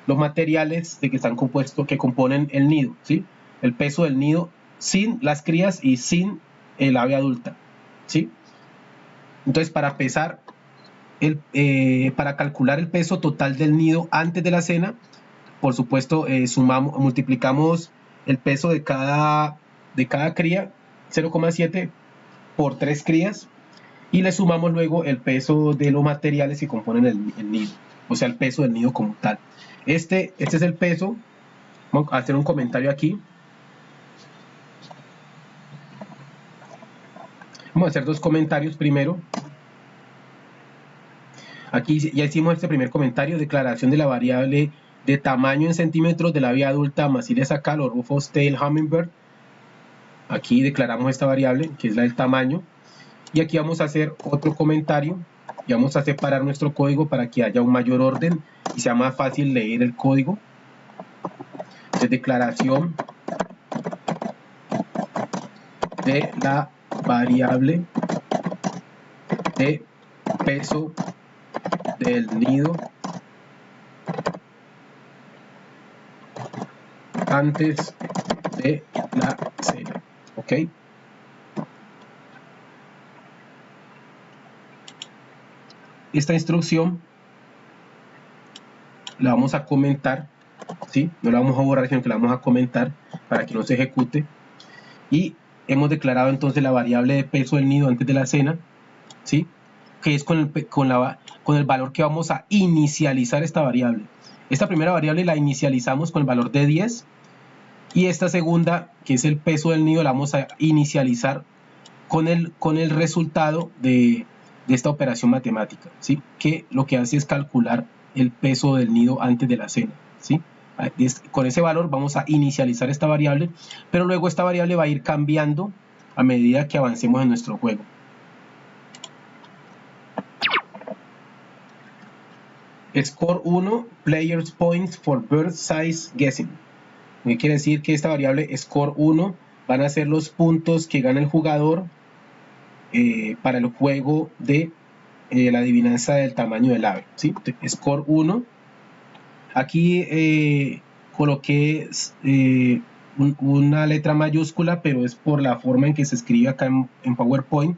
los materiales que componen el nido, ¿sí?, el peso del nido sin las crías y sin el ave adulta, ¿sí? Entonces, para calcular el peso total del nido antes de la cena, por supuesto, multiplicamos el peso de cada cría, 0,7 por 3 crías, y le sumamos luego el peso de los materiales que componen el nido, o sea, el peso del nido como tal. Este es el peso. Vamos a hacer un comentario aquí. Vamos a hacer dos comentarios primero. Aquí ya hicimos este primer comentario: declaración de la variable de tamaño en centímetros de la ave adulta Massilia sacal o Rufous Tail Hummingbird. Aquí declaramos esta variable, que es la del tamaño. Y aquí vamos a hacer otro comentario y vamos a separar nuestro código para que haya un mayor orden y sea más fácil leer el código. Entonces, declaración de la variable de peso del nido antes de la cena. ¿Ok? Esta instrucción la vamos a comentar, ¿sí? No la vamos a borrar, sino que la vamos a comentar para que no se ejecute. Y hemos declarado entonces la variable de peso del nido antes de la cena, ¿sí?, que es con el valor que vamos a inicializar esta variable. Esta primera variable la inicializamos con el valor de 10, y esta segunda, que es el peso del nido, la vamos a inicializar con el resultado de esta operación matemática, ¿sí?, que lo que hace es calcular el peso del nido antes de la cena, ¿sí? Con ese valor vamos a inicializar esta variable, pero luego esta variable va a ir cambiando a medida que avancemos en nuestro juego. Score 1, Players Points for Bird Size Guessing. ¿Qué quiere decir? Que esta variable Score 1 van a ser los puntos que gana el jugador para el juego de la adivinanza del tamaño del ave, ¿sí? Score 1. Aquí coloqué una letra mayúscula, pero es por la forma en que se escribe acá en PowerPoint,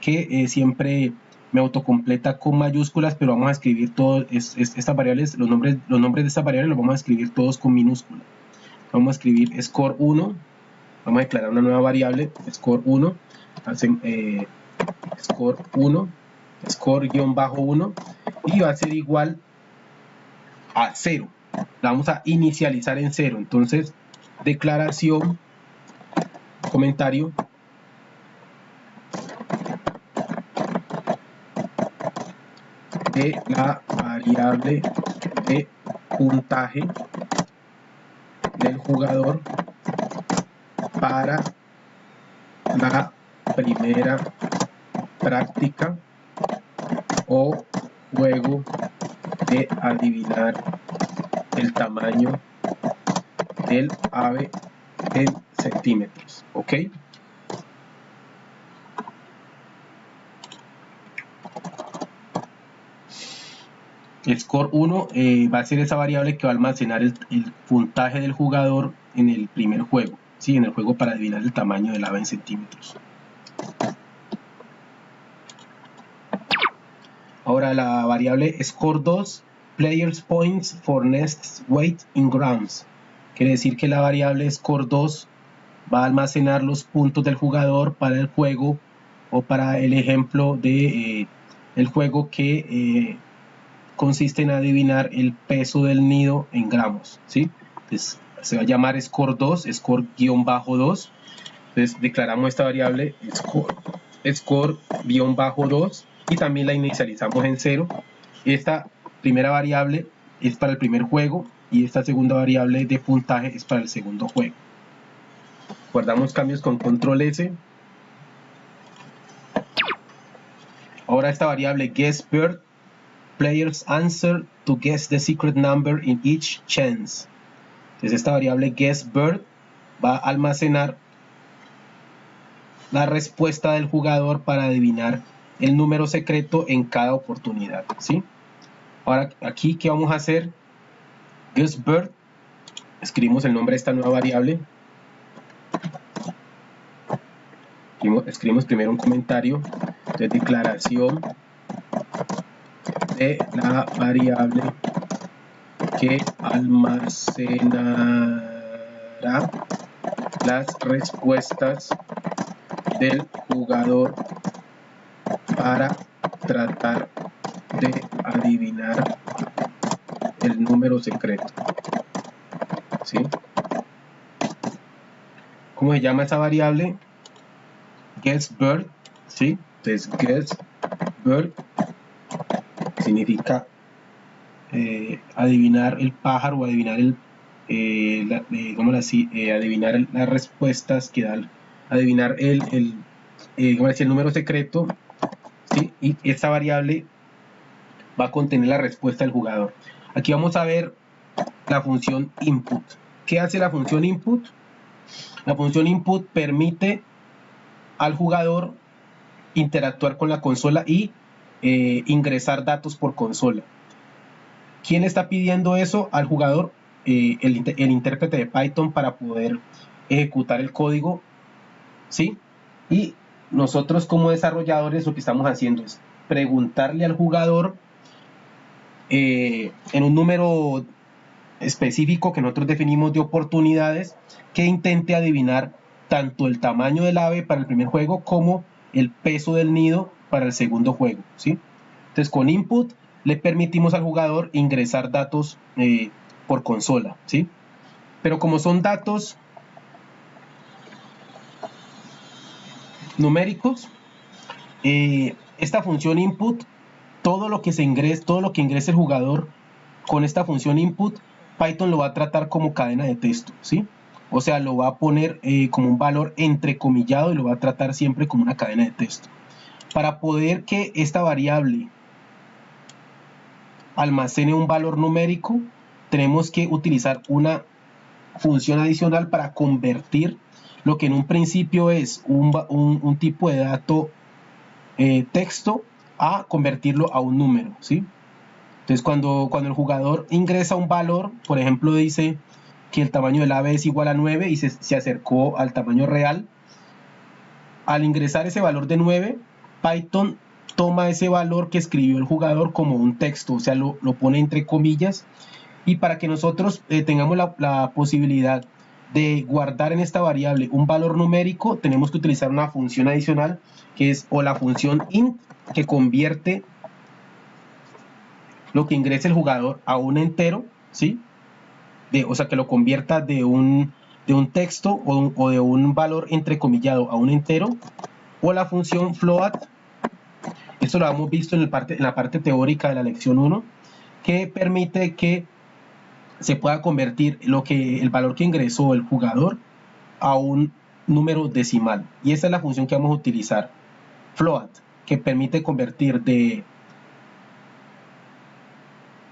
que siempre me autocompleta con mayúsculas, pero vamos a escribir todas estas variables, los nombres de estas variables los vamos a escribir todos con minúscula. Vamos a escribir score 1, vamos a declarar una nueva variable, score 1, score 1, score-1, y va a ser igual a 0. La vamos a inicializar en 0. Entonces, declaración, comentario de la variable de puntaje del jugador para la primera práctica o juego de adivinar el tamaño del ave en centímetros. ¿Ok? Score 1 va a ser esa variable que va a almacenar el puntaje del jugador en el primer juego, ¿sí? En el juego para adivinar el tamaño del ave en centímetros. Ahora la variable score 2, players points for next weight in grams. Quiere decir que la variable score 2 va a almacenar los puntos del jugador para el juego o para el ejemplo de el juego que consiste en adivinar el peso del nido en gramos, ¿sí? Entonces, se va a llamar score 2, score-2. Entonces declaramos esta variable score-2 y también la inicializamos en 0. Esta primera variable es para el primer juego y esta segunda variable de puntaje es para el segundo juego. Guardamos cambios con control S. Ahora esta variable guessBird, players answer to guess the secret number in each chance. Entonces esta variable guessBird va a almacenar la respuesta del jugador para adivinar el número secreto en cada oportunidad, ¿sí? Ahora aquí, ¿qué vamos a hacer? guessBird, escribimos el nombre de esta nueva variable. Escribimos primero un comentario de declaración de la variable que almacenará las respuestas del jugador para tratar de adivinar el número secreto, ¿sí? ¿Cómo se llama esa variable? guessBird, ¿sí? Entonces guessBird significa adivinar el pájaro o adivinar adivinar las respuestas que dan, adivinar el número secreto, ¿sí? Y esta variable va a contener la respuesta del jugador. Aquí vamos a ver la función input. ¿Qué hace la función input? La función input permite al jugador interactuar con la consola y ingresar datos por consola. ¿Quién está pidiendo eso al jugador? El intérprete de Python para poder ejecutar el código, ¿sí? Y nosotros como desarrolladores lo que estamos haciendo es preguntarle al jugador en un número específico que nosotros definimos de oportunidades que intente adivinar tanto el tamaño del ave para el primer juego como el peso del nido para el segundo juego, ¿sí? Entonces con input le permitimos al jugador ingresar datos por consola, ¿sí? Pero como son datos numéricos, esta función input, todo lo que ingrese el jugador con esta función input, Python lo va a tratar como cadena de texto, ¿sí? O sea, lo va a poner como un valor entrecomillado y lo va a tratar siempre como una cadena de texto. Para poder que esta variable almacene un valor numérico, tenemos que utilizar una función adicional para convertir lo que en un principio es un tipo de dato texto a convertirlo a un número, ¿sí? Entonces cuando el jugador ingresa un valor, por ejemplo dice que el tamaño del ave es igual a 9 y se acercó al tamaño real, al ingresar ese valor de 9, Python toma ese valor que escribió el jugador como un texto, o sea, lo pone entre comillas, y para que nosotros tengamos la posibilidad de guardar en esta variable un valor numérico, tenemos que utilizar una función adicional que es o la función int, que convierte lo que ingrese el jugador a un entero, ¿sí? O sea, que lo convierta de un texto o de un valor entrecomillado a un entero, o la función float, Esto lo hemos visto en la parte teórica de la lección 1, que permite que se pueda convertir el valor que ingresó el jugador a un número decimal. Y esa es la función que vamos a utilizar, float, que permite convertir de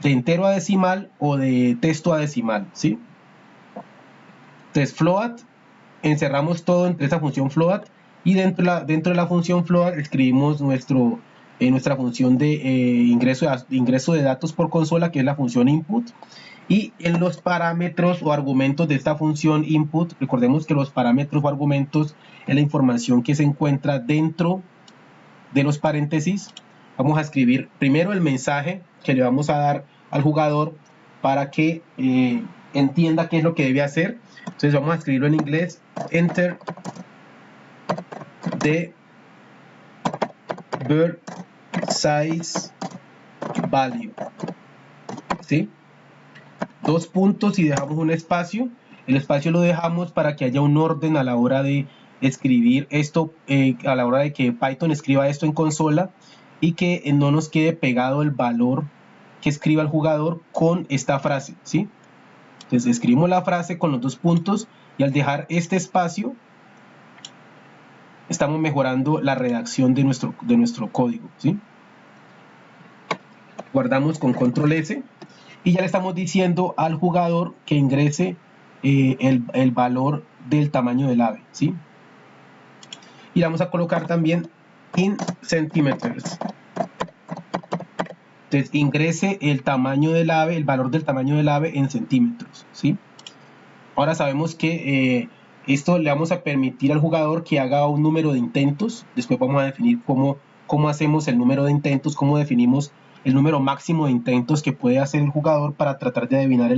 entero a decimal o de texto a decimal, ¿sí? Entonces, float, encerramos todo entre esa función float y dentro de la función float escribimos nuestra función de ingreso de datos por consola, que es la función input. Y en los parámetros o argumentos de esta función input, recordemos que los parámetros o argumentos es la información que se encuentra dentro de los paréntesis. Vamos a escribir primero el mensaje que le vamos a dar al jugador para que entienda qué es lo que debe hacer. Entonces vamos a escribirlo en inglés: enter the bird size value, ¿sí? 2 puntos y dejamos un espacio. El espacio lo dejamos para que haya un orden a la hora de escribir esto, a la hora de que Python escriba esto en consola, y que no nos quede pegado el valor que escriba el jugador con esta frase, ¿sí? Entonces escribimos la frase con los 2 puntos, y al dejar este espacio estamos mejorando la redacción de nuestro código, ¿sí? Guardamos con control S y ya le estamos diciendo al jugador que ingrese el valor del tamaño del ave, ¿sí? Y vamos a colocar también in centímetros. Entonces ingrese el tamaño del ave, el valor del tamaño del ave en centímetros, ¿sí? Ahora sabemos que esto le vamos a permitir al jugador que haga un número de intentos. Después vamos a definir cómo hacemos el número de intentos, cómo definimos el número máximo de intentos que puede hacer el jugador para tratar de adivinar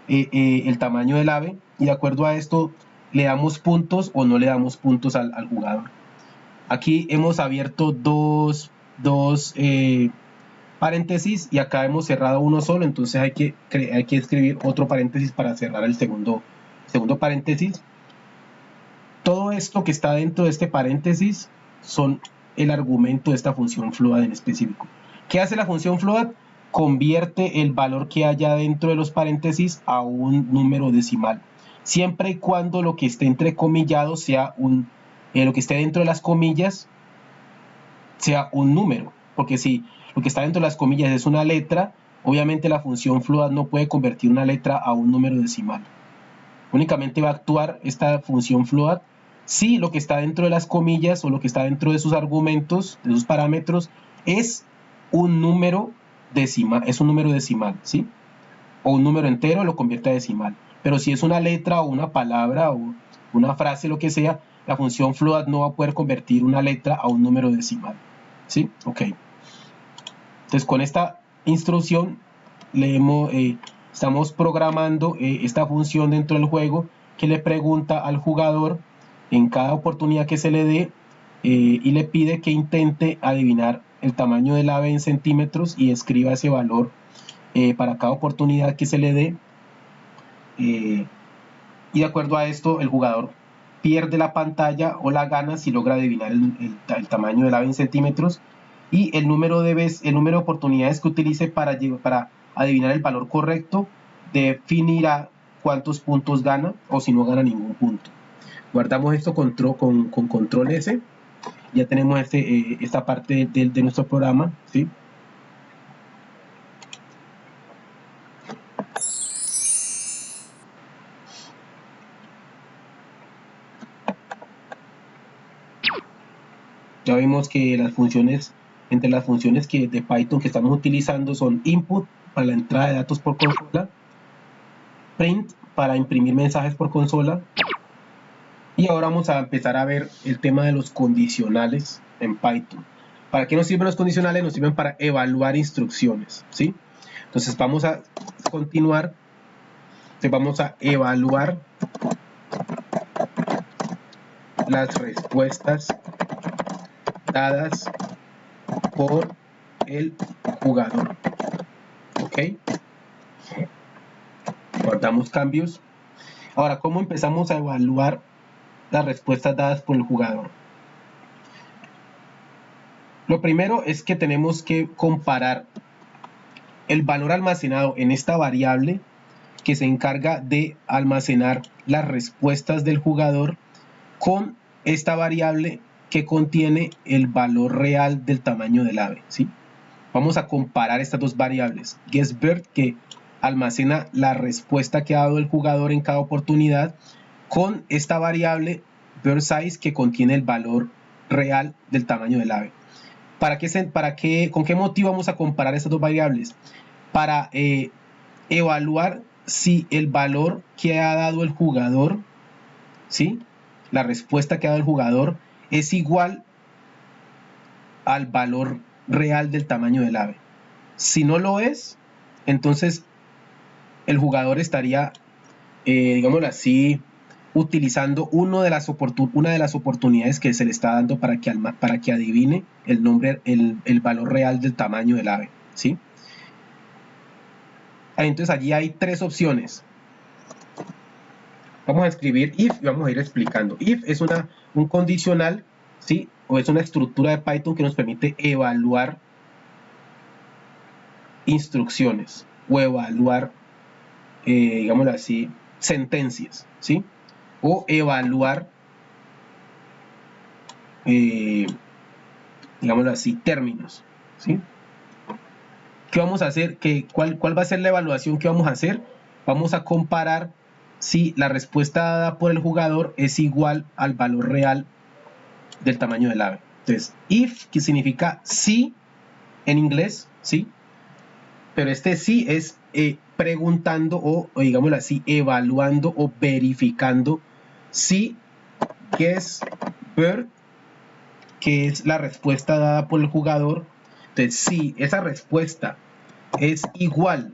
el tamaño del ave, y de acuerdo a esto le damos puntos o no le damos puntos al jugador. Aquí hemos abierto dos paréntesis y acá hemos cerrado uno solo, entonces hay que escribir otro paréntesis para cerrar el segundo paréntesis. Todo esto que está dentro de este paréntesis son el argumento de esta función float en específico. ¿Qué hace la función float? Convierte el valor que haya dentro de los paréntesis a un número decimal, siempre y cuando lo que esté entrecomillado sea lo que esté dentro de las comillas sea un número, porque si lo que está dentro de las comillas es una letra, obviamente la función float no puede convertir una letra a un número decimal. Únicamente va a actuar esta función float si lo que está dentro de las comillas o lo que está dentro de sus argumentos, de sus parámetros, es un número decimal, ¿sí? O un número entero lo convierte a decimal. Pero si es una letra o una palabra o una frase, lo que sea, la función float no va a poder convertir una letra a un número decimal, ¿sí? Ok. Entonces con esta instrucción estamos programando esta función dentro del juego que le pregunta al jugador en cada oportunidad que se le dé y le pide que intente adivinar el tamaño del ave en centímetros y escriba ese valor para cada oportunidad que se le dé, y de acuerdo a esto el jugador pierde la pantalla o la gana si logra adivinar el tamaño del ave en centímetros, y el número de oportunidades que utilice para adivinar el valor correcto definirá cuántos puntos gana o si no gana ningún punto. Guardamos esto con control S. Ya tenemos esta parte de nuestro programa, ¿sí? Ya vimos que entre las funciones de Python que estamos utilizando son input para la entrada de datos por consola, print para imprimir mensajes por consola, y ahora vamos a empezar a ver el tema de los condicionales en Python. ¿Para qué nos sirven los condicionales? Nos sirven para evaluar instrucciones, ¿sí? Entonces vamos a continuar. Entonces vamos a evaluar las respuestas dadas por el jugador. Ok, guardamos cambios. Ahora, ¿cómo empezamos a evaluar las respuestas dadas por el jugador? Lo primero es que tenemos que comparar el valor almacenado en esta variable que se encarga de almacenar las respuestas del jugador con esta variable que contiene el valor real del tamaño del ave, ¿sí? Vamos a comparar estas dos variables. GuessBird, que almacena la respuesta que ha dado el jugador en cada oportunidad, con esta variable BirdSize, que contiene el valor real del tamaño del ave. ¿Con qué motivo vamos a comparar estas dos variables? Para evaluar si el valor que ha dado el jugador, ¿sí?, la respuesta que ha dado el jugador es igual al valor real del tamaño del ave. Si no lo es, entonces el jugador estaría, digámoslo así, utilizando una de las oportunidades que se le está dando para que adivine el valor real del tamaño del ave, ¿sí? Entonces allí hay tres opciones. Vamos a escribir if y vamos a ir explicando. If es un condicional, ¿sí?, o es una estructura de Python que nos permite evaluar instrucciones o evaluar, digámoslo así, sentencias, ¿sí?, o evaluar, digámoslo así, términos, ¿sí? ¿Qué vamos a hacer? ¿Cuál va a ser la evaluación que vamos a hacer? Vamos a comparar si la respuesta dada por el jugador es igual al valor real del tamaño del ave. Entonces, if, que significa sí en inglés, ¿sí? Pero este sí es preguntando o digámoslo así, evaluando o verificando si GuessBird, que es la respuesta dada por el jugador, entonces si esa respuesta es igual,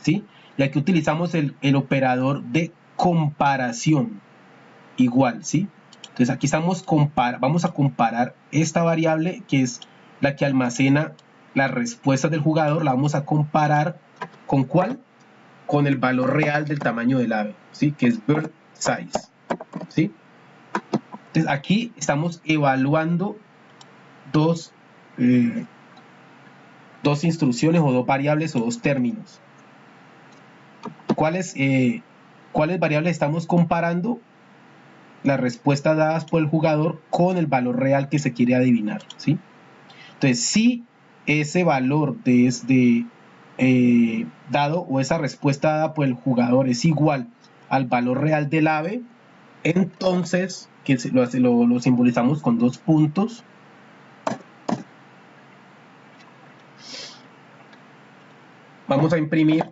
¿sí? Y aquí utilizamos el operador de comparación, igual, ¿sí? Entonces aquí vamos a comparar esta variable, que es la que almacena las respuestas del jugador, la vamos a comparar ¿con cuál? Con el valor real del tamaño del ave, ¿sí?, que es bird size, ¿sí? Entonces aquí estamos evaluando dos instrucciones o dos variables o dos términos. ¿Cuáles variables estamos comparando? Las respuestas dadas por el jugador con el valor real que se quiere adivinar, ¿sí? Entonces, si ese valor dado o esa respuesta dada por el jugador es igual al valor real del ave, entonces, que lo simbolizamos con dos puntos, vamos a imprimir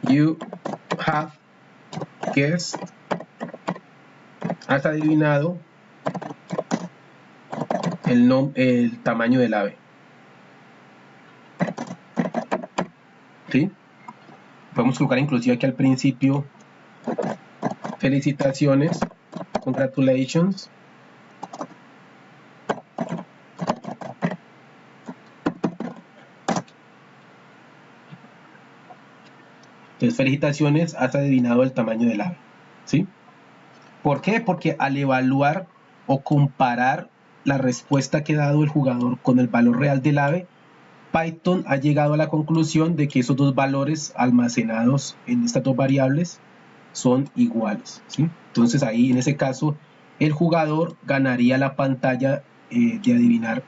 you have guessed, has adivinado el tamaño del ave, ¿sí? Podemos colocar inclusive aquí al principio felicitaciones, congratulations. Entonces, felicitaciones, has adivinado el tamaño del ave, ¿sí? ¿Por qué? Porque al evaluar o comparar la respuesta que ha dado el jugador con el valor real del ave, Python ha llegado a la conclusión de que esos dos valores almacenados en estas dos variables son iguales, ¿sí? Entonces ahí, en ese caso, el jugador ganaría la pantalla de adivinar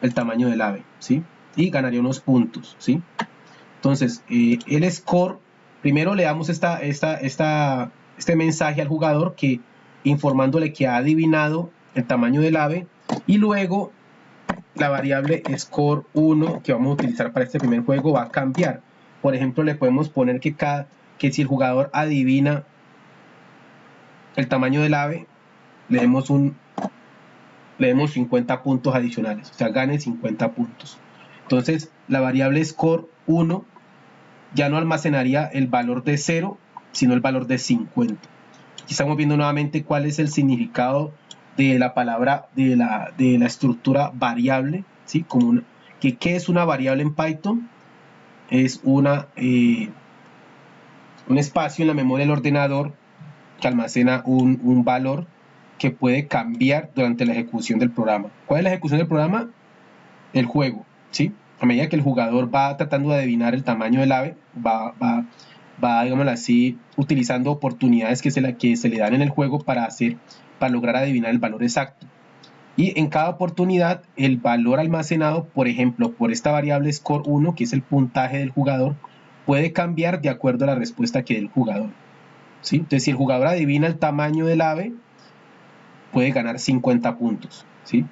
el tamaño del ave, ¿sí? Y ganaría unos puntos, ¿sí? Entonces, el score, primero le damos este mensaje al jugador informándole que ha adivinado el tamaño del ave, y luego la variable score 1 que vamos a utilizar para este primer juego va a cambiar. Por ejemplo, le podemos poner que si el jugador adivina el tamaño del ave, le demos 50 puntos adicionales, o sea, gane 50 puntos. Entonces, la variable score 1 ya no almacenaría el valor de 0, sino el valor de 50. Aquí estamos viendo nuevamente cuál es el significado de la palabra, de la estructura variable, ¿sí? ¿Qué es una variable en Python? Es un espacio en la memoria del ordenador que almacena un valor que puede cambiar durante la ejecución del programa. ¿Cuál es la ejecución del programa? El juego, ¿sí? A medida que el jugador va tratando de adivinar el tamaño del ave, va digámoslo así, utilizando oportunidades que se le dan en el juego para lograr adivinar el valor exacto. Y en cada oportunidad, el valor almacenado, por ejemplo, por esta variable score 1, que es el puntaje del jugador, puede cambiar de acuerdo a la respuesta que dé el jugador, ¿sí? Entonces, si el jugador adivina el tamaño del ave, puede ganar 50 puntos, ¿sí?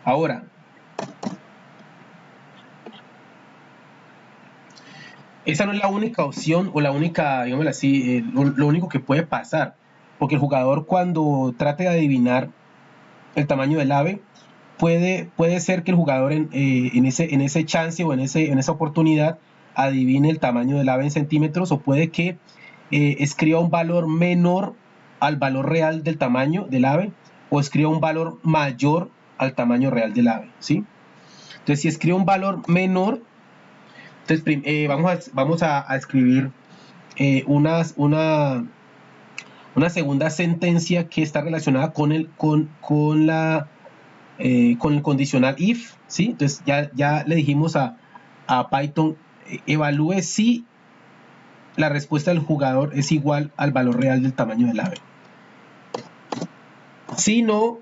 Ahora, esa no es la única opción o la única, digámoslo así, lo único que puede pasar, porque el jugador, cuando trate de adivinar el tamaño del ave, puede ser que el jugador en ese chance o en esa oportunidad adivine el tamaño del ave en centímetros, o puede que escriba un valor menor al valor real del tamaño del ave, o escriba un valor mayor al tamaño real del ave, ¿sí? Entonces, si escribe un valor menor, entonces vamos a escribir una segunda sentencia que está relacionada con el condicional if, ¿sí? Entonces ya le dijimos a Python, evalúe si la respuesta del jugador es igual al valor real del tamaño del ave. Si no,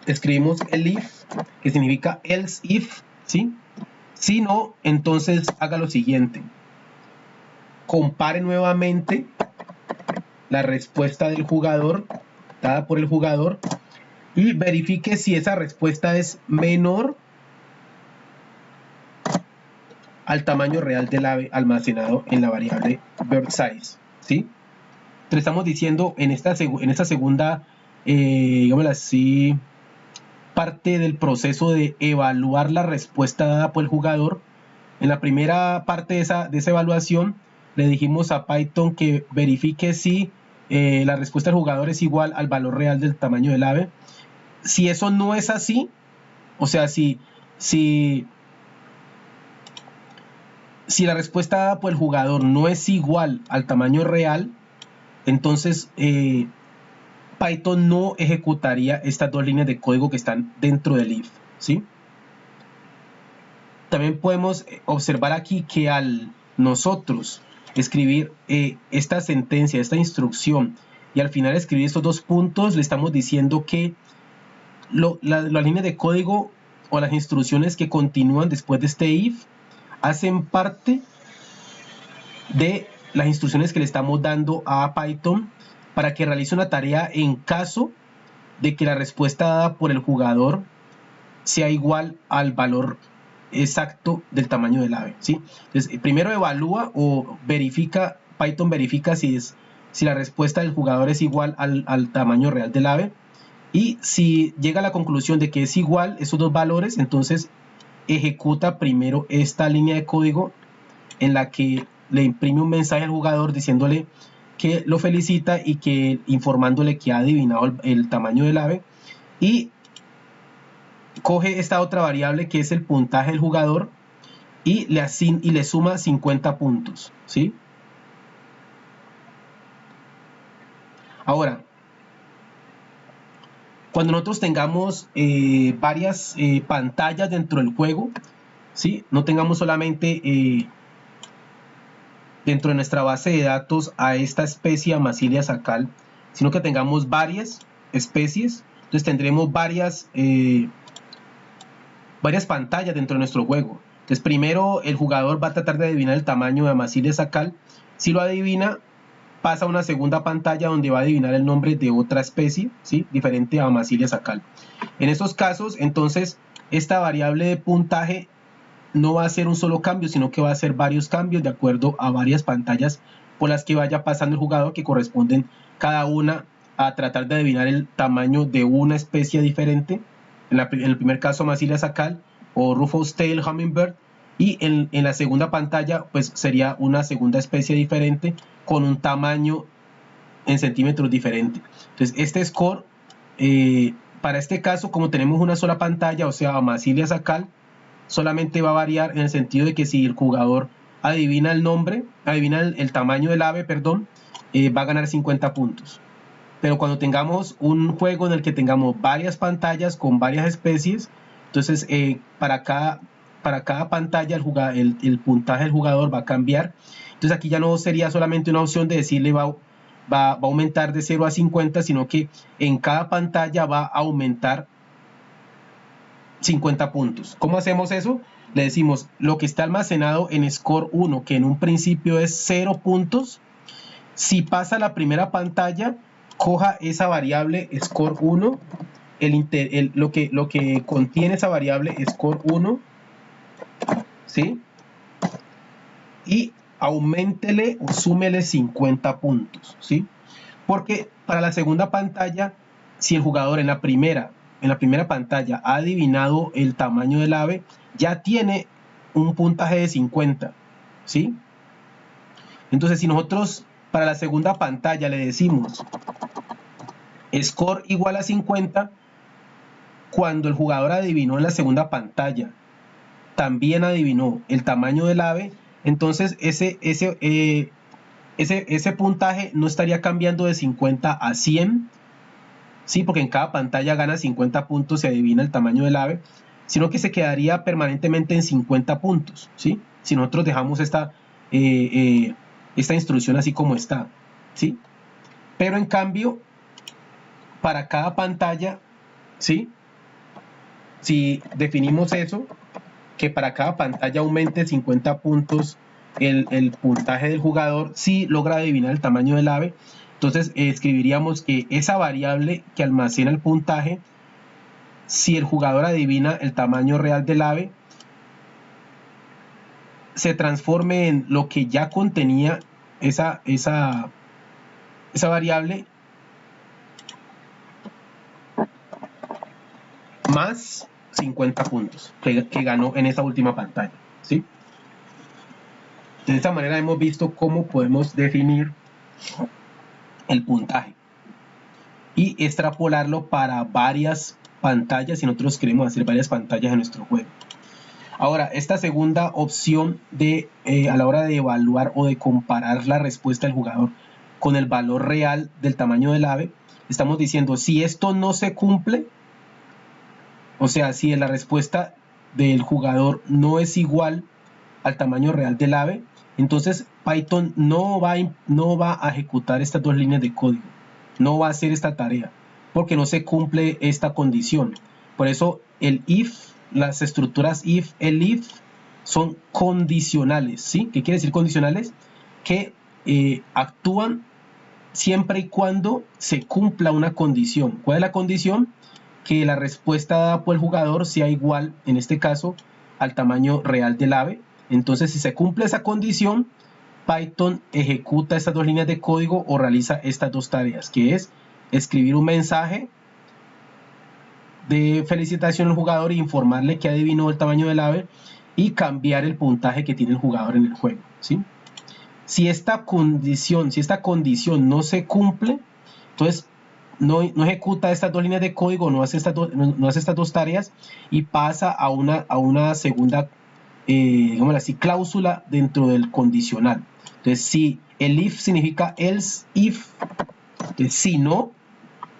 escribimos el if, que significa else if, ¿sí? Si no, entonces haga lo siguiente: compare nuevamente la respuesta del jugador, dada por el jugador, y verifique si esa respuesta es menor al tamaño real del ave almacenado en la variable bird size, ¿sí? Entonces estamos diciendo en esta segunda, digámoslo así, parte del proceso de evaluar la respuesta dada por el jugador. En la primera parte de esa evaluación, le dijimos a Python que verifique si la respuesta del jugador es igual al valor real del tamaño del ave. Si eso no es así, o sea, si la respuesta dada por el jugador no es igual al tamaño real, entonces Python no ejecutaría estas dos líneas de código que están dentro del if, ¿sí? También podemos observar aquí que al nosotros escribir esta sentencia, esta instrucción, y al final escribir estos dos puntos, le estamos diciendo que la línea de código o las instrucciones que continúan después de este if hacen parte de las instrucciones que le estamos dando a Python para que realice una tarea en caso de que la respuesta dada por el jugador sea igual al valor exacto del tamaño del ave, ¿sí? Entonces, primero evalúa o verifica, Python verifica si la respuesta del jugador es igual al tamaño real del ave, y si llega a la conclusión de que es igual esos dos valores, entonces ejecuta primero esta línea de código en la que le imprime un mensaje al jugador diciéndole que lo felicita y que informándole que ha adivinado el tamaño del ave, y coge esta otra variable que es el puntaje del jugador y le suma 50 puntos, ¿sí? Ahora, cuando nosotros tengamos varias pantallas dentro del juego, ¿sí? No tengamos solamente dentro de nuestra base de datos a esta especie Amazilia sacal, sino que tengamos varias especies, entonces tendremos varias pantallas dentro de nuestro juego. Entonces, primero el jugador va a tratar de adivinar el tamaño de Amazilia sacal. Si lo adivina, pasa a una segunda pantalla donde va a adivinar el nombre de otra especie, ¿sí? Diferente a Amazilia sacal. En estos casos, entonces, esta variable de puntaje no va a ser un solo cambio, sino que va a ser varios cambios de acuerdo a varias pantallas por las que vaya pasando el jugador, que corresponden cada una a tratar de adivinar el tamaño de una especie diferente. En el primer caso, Amazilia sacal o Rufous Tail Hummingbird, y en la segunda pantalla pues sería una segunda especie diferente con un tamaño en centímetros diferente. Entonces este score, para este caso, como tenemos una sola pantalla, o sea, Amazilia sacal, solamente va a variar en el sentido de que si el jugador adivina el nombre, adivina el tamaño del ave, perdón, va a ganar 50 puntos. Pero cuando tengamos un juego en el que tengamos varias pantallas con varias especies, entonces para cada pantalla el puntaje del jugador va a cambiar. Entonces aquí ya no sería solamente una opción de decirle va a aumentar de 0 a 50, sino que en cada pantalla va a aumentar 50 puntos. ¿Cómo hacemos eso? Le decimos lo que está almacenado en score 1, que en un principio es 0 puntos. Si pasa la primera pantalla, coja esa variable score 1, lo que contiene esa variable score 1, ¿sí? Y auméntele o súmele 50 puntos, ¿sí? Porque para la segunda pantalla, si el jugador en la primera pantalla ha adivinado el tamaño del ave, ya tiene un puntaje de 50, ¿sí? Entonces, si nosotros para la segunda pantalla le decimos score igual a 50, cuando el jugador adivinó en la segunda pantalla, también adivinó el tamaño del ave, entonces ese puntaje no estaría cambiando de 50 a 100, ¿sí? Porque en cada pantalla gana 50 puntos y adivina el tamaño del ave, sino que se quedaría permanentemente en 50 puntos, ¿sí? Si nosotros dejamos esta instrucción así como está, ¿sí? Pero en cambio, para cada pantalla, ¿sí? Si definimos eso, que para cada pantalla aumente 50 puntos el puntaje del jugador, si logra adivinar el tamaño del ave, entonces escribiríamos que esa variable que almacena el puntaje, si el jugador adivina el tamaño real del ave, se transforme en lo que ya contenía esa variable más 50 puntos que ganó en esa última pantalla, ¿sí? De esta manera hemos visto cómo podemos definir el puntaje y extrapolarlo para varias pantallas si nosotros queremos hacer varias pantallas en nuestro juego. Ahora, esta segunda opción a la hora de evaluar o de comparar la respuesta del jugador con el valor real del tamaño del ave, estamos diciendo, si esto no se cumple, o sea, si la respuesta del jugador no es igual al tamaño real del ave, entonces Python no va a ejecutar estas dos líneas de código, no va a hacer esta tarea, porque no se cumple esta condición. Por eso el if, las estructuras if, el if, son condicionales, ¿sí? ¿Qué quiere decir condicionales? Que actúan siempre y cuando se cumpla una condición. ¿Cuál es la condición? Que la respuesta dada por el jugador sea igual, en este caso, al tamaño real del ave. Entonces, si se cumple esa condición, Python ejecuta estas dos líneas de código o realiza estas dos tareas, que es escribir un mensaje de felicitación al jugador e informarle que adivinó el tamaño del ave y cambiar el puntaje que tiene el jugador en el juego, ¿sí? Si esta condición no se cumple, entonces no ejecuta estas dos líneas de código, no hace estas dos tareas y pasa a una segunda digámoslo así, cláusula dentro del condicional. Entonces, si el if significa else if, entonces,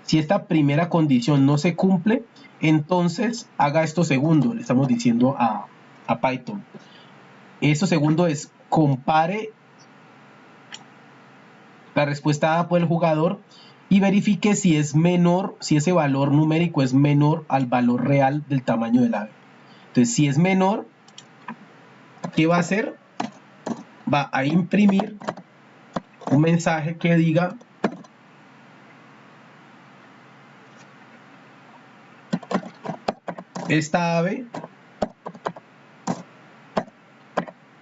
si esta primera condición no se cumple, entonces haga esto segundo, le estamos diciendo a Python. Esto segundo es compare la respuesta dada por el jugador y verifique si es menor, si ese valor numérico es menor al valor real del tamaño del ave. Entonces, si es menor, ¿qué va a hacer? Va a imprimir un mensaje que diga esta ave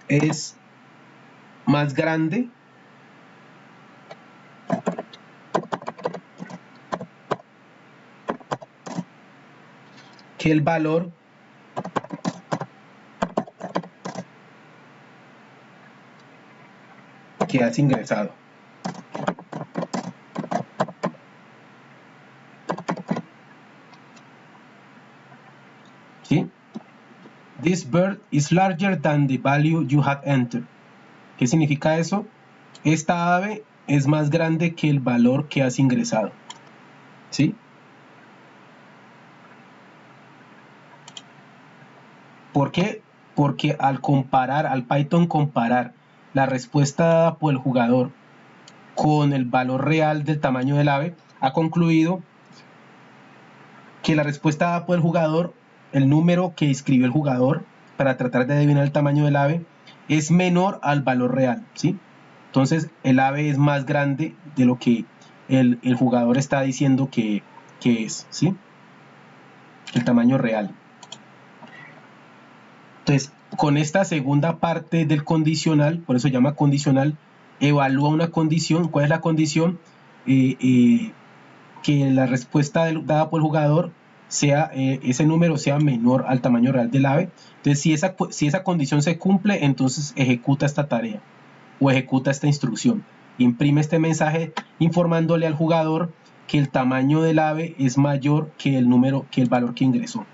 es más grande que el valor que has ingresado. ¿Sí? This bird is larger than the value you have entered. ¿Qué significa eso? Esta ave es más grande que el valor que has ingresado, ¿sí? ¿Por qué? Porque al Python comparar la respuesta dada por el jugador con el valor real del tamaño del ave, ha concluido que la respuesta dada por el jugador, el número que escribió el jugador para tratar de adivinar el tamaño del ave, es menor al valor real, ¿sí? Entonces el ave es más grande de lo que el jugador está diciendo que es, ¿sí? El tamaño real. Entonces, con esta segunda parte del condicional, por eso se llama condicional, evalúa una condición. ¿Cuál es la condición? Que la respuesta dada por el jugador sea, ese número sea menor al tamaño real del ave. Entonces, si esa condición se cumple, entonces ejecuta esta tarea o ejecuta esta instrucción. Imprime este mensaje informándole al jugador que el tamaño del ave es mayor que el valor que ingresó.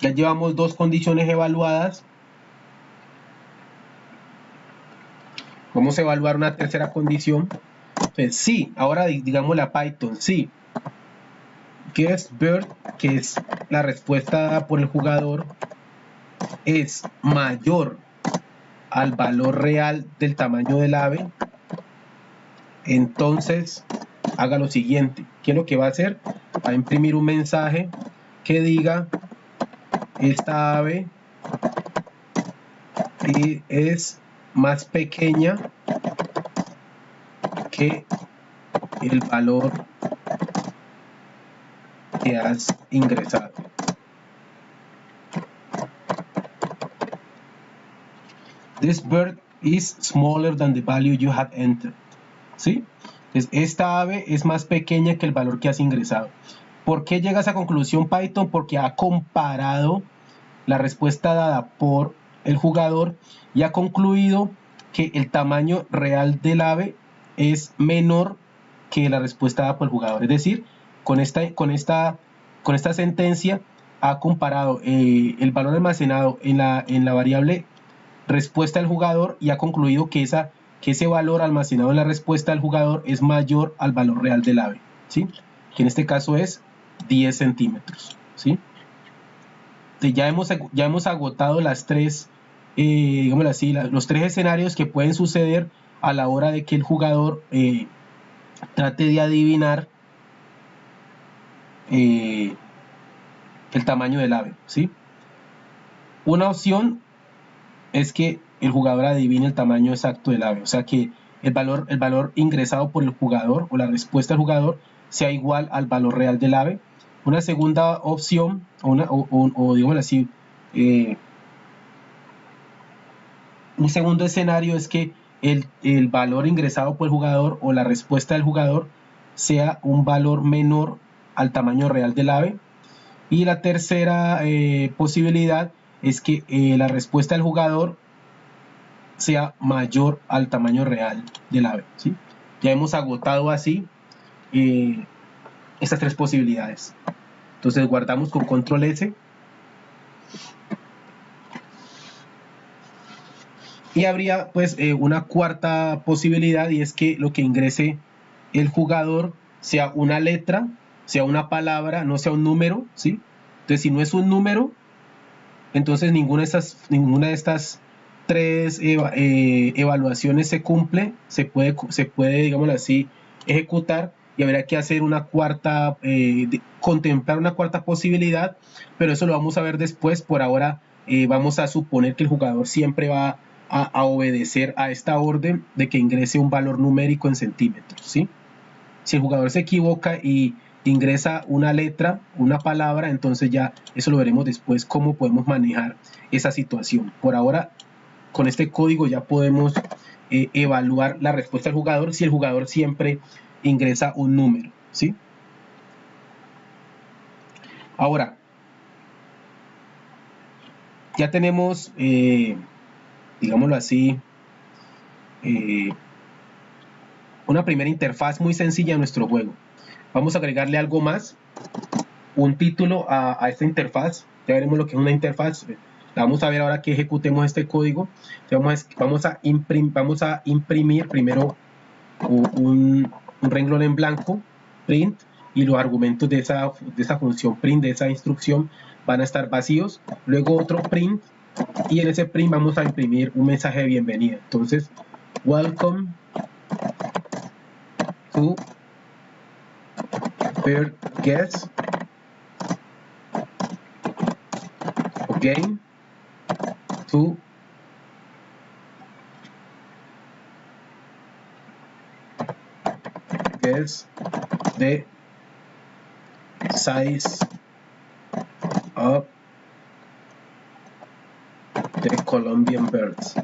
Ya llevamos dos condiciones evaluadas. Vamos a evaluar una tercera condición. Entonces, sí, ahora digámosle a Python, sí, guessBird, que es la respuesta dada por el jugador, es mayor al valor real del tamaño del ave. Entonces, haga lo siguiente. ¿Qué es lo que va a hacer? Va a imprimir un mensaje que diga: esta ave es más pequeña que el valor que has ingresado. This bird is smaller than the value you have entered. ¿Sí? Entonces, esta ave es más pequeña que el valor que has ingresado. ¿Por qué llega a esa conclusión Python? Porque ha comparado la respuesta dada por el jugador y ha concluido que el tamaño real del ave es menor que la respuesta dada por el jugador. Es decir, con esta sentencia ha comparado el valor almacenado en la variable respuesta del jugador y ha concluido que ese valor almacenado en la respuesta del jugador es mayor al valor real del ave, ¿sí? Que en este caso es 10 centímetros, ¿sí? Ya hemos agotado las tres, digámoslo así, los tres escenarios que pueden suceder a la hora de que el jugador trate de adivinar el tamaño del ave, ¿sí? Una opción es que el jugador adivine el tamaño exacto del ave, o sea que el valor ingresado por el jugador o la respuesta del jugador sea igual al valor real del ave. Una segunda opción, o digámoslo así, un segundo escenario es que el valor ingresado por el jugador o la respuesta del jugador sea un valor menor al tamaño real del ave. Y la tercera posibilidad es que la respuesta del jugador sea mayor al tamaño real del ave, ¿sí? Ya hemos agotado así estas tres posibilidades. Entonces guardamos con control S. Y habría pues una cuarta posibilidad, y es que lo que ingrese el jugador sea una letra, sea una palabra, no sea un número, ¿sí? Entonces si no es un número, entonces ninguna de estas tres evaluaciones se cumple, se puede, digámoslo así, ejecutar, y habría que hacer una cuarta, contemplar una cuarta posibilidad, pero eso lo vamos a ver después. Por ahora vamos a suponer que el jugador siempre va a obedecer a esta orden de que ingrese un valor numérico en centímetros, ¿sí? Si el jugador se equivoca y ingresa una letra, una palabra, entonces ya eso lo veremos después, cómo podemos manejar esa situación. Por ahora, con este código ya podemos evaluar la respuesta del jugador si el jugador siempre ingresa un número, ¿sí? Ahora, ya tenemos, digámoslo así, una primera interfaz muy sencilla a nuestro juego. Vamos a agregarle algo más, un título a esta interfaz. Ya veremos lo que es una interfaz. Vamos a ver ahora que ejecutemos este código. Vamos a imprimir primero un renglón en blanco, print, y los argumentos de esa función print, de esa instrucción, van a estar vacíos. Luego otro print, y en ese print vamos a imprimir un mensaje de bienvenida. Entonces, welcome to Bird Guest again to guess the size of the Colombian birds.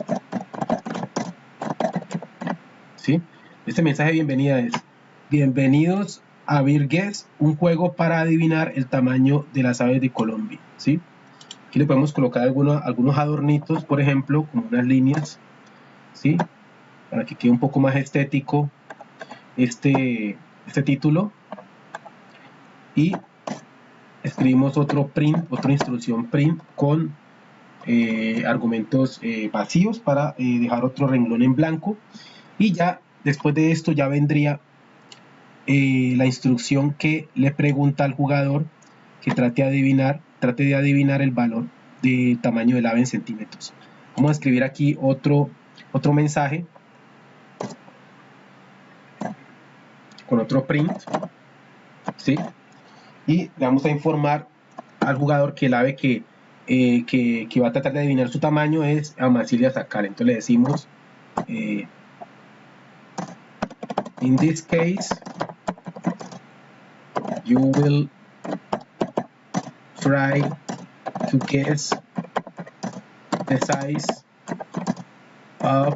¿Sí? Este mensaje de bienvenida es: bienvenidos a Bird Guess, un juego para adivinar el tamaño de las aves de Colombia. ¿Sí? Aquí le podemos colocar algunos adornitos, por ejemplo, como unas líneas, ¿sí? Para que quede un poco más estético este título. Y escribimos otro print, otra instrucción print con argumentos vacíos para dejar otro renglón en blanco. Y ya después de esto ya vendría la instrucción que le pregunta al jugador que trate de adivinar el valor de tamaño del ave en centímetros. Vamos a escribir aquí otro mensaje con otro print, ¿sí? Y le vamos a informar al jugador que el ave que va a tratar de adivinar su tamaño es Amazilia sacal. Entonces le decimos in this case you will try to guess the size of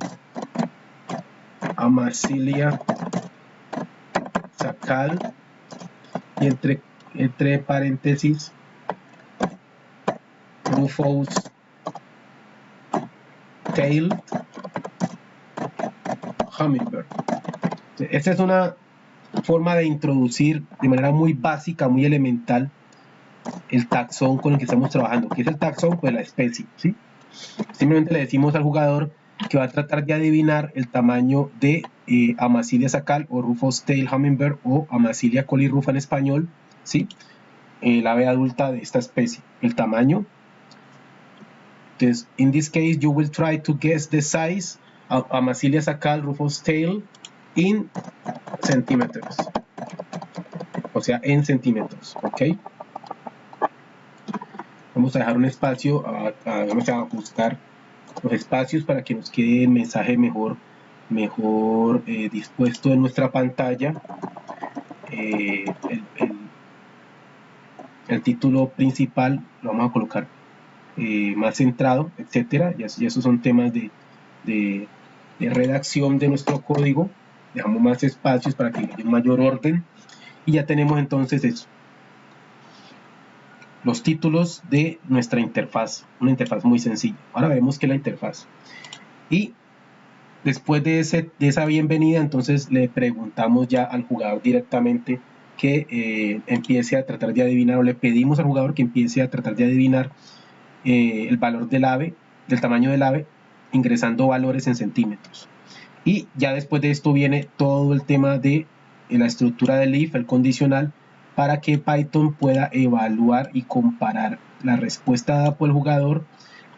Amazilia sacal, y entre paréntesis Rufous tail hummingbird. Esta es una forma de introducir de manera muy básica, muy elemental, el taxón con el que estamos trabajando. ¿Qué es el taxón? Pues la especie, ¿sí? Simplemente le decimos al jugador que va a tratar de adivinar el tamaño de Amazilia sacal o Rufous tail hummingbird o Amazilia colirufa en español, ¿sí? La ave adulta de esta especie, el tamaño. Entonces, in this case, you will try to guess the size of Amazilia sacal Rufous tail in centímetros, o sea, en centímetros, ¿ok? Vamos a dejar un espacio, vamos a ajustar los espacios para que nos quede el mensaje mejor dispuesto en nuestra pantalla. El título principal lo vamos a colocar más centrado, etcétera. Y esos son temas de redacción de nuestro código. Dejamos más espacios para que haya un mayor orden, y ya tenemos entonces eso, los títulos de nuestra interfaz, una interfaz muy sencilla. Ahora vemos que la interfaz, y después de esa bienvenida, entonces le preguntamos ya al jugador directamente que empiece a tratar de adivinar, o le pedimos al jugador que empiece a tratar de adivinar el valor del ave, del tamaño del ave, ingresando valores en centímetros. Y ya después de esto viene todo el tema de la estructura del if, el condicional, para que Python pueda evaluar y comparar la respuesta dada por el jugador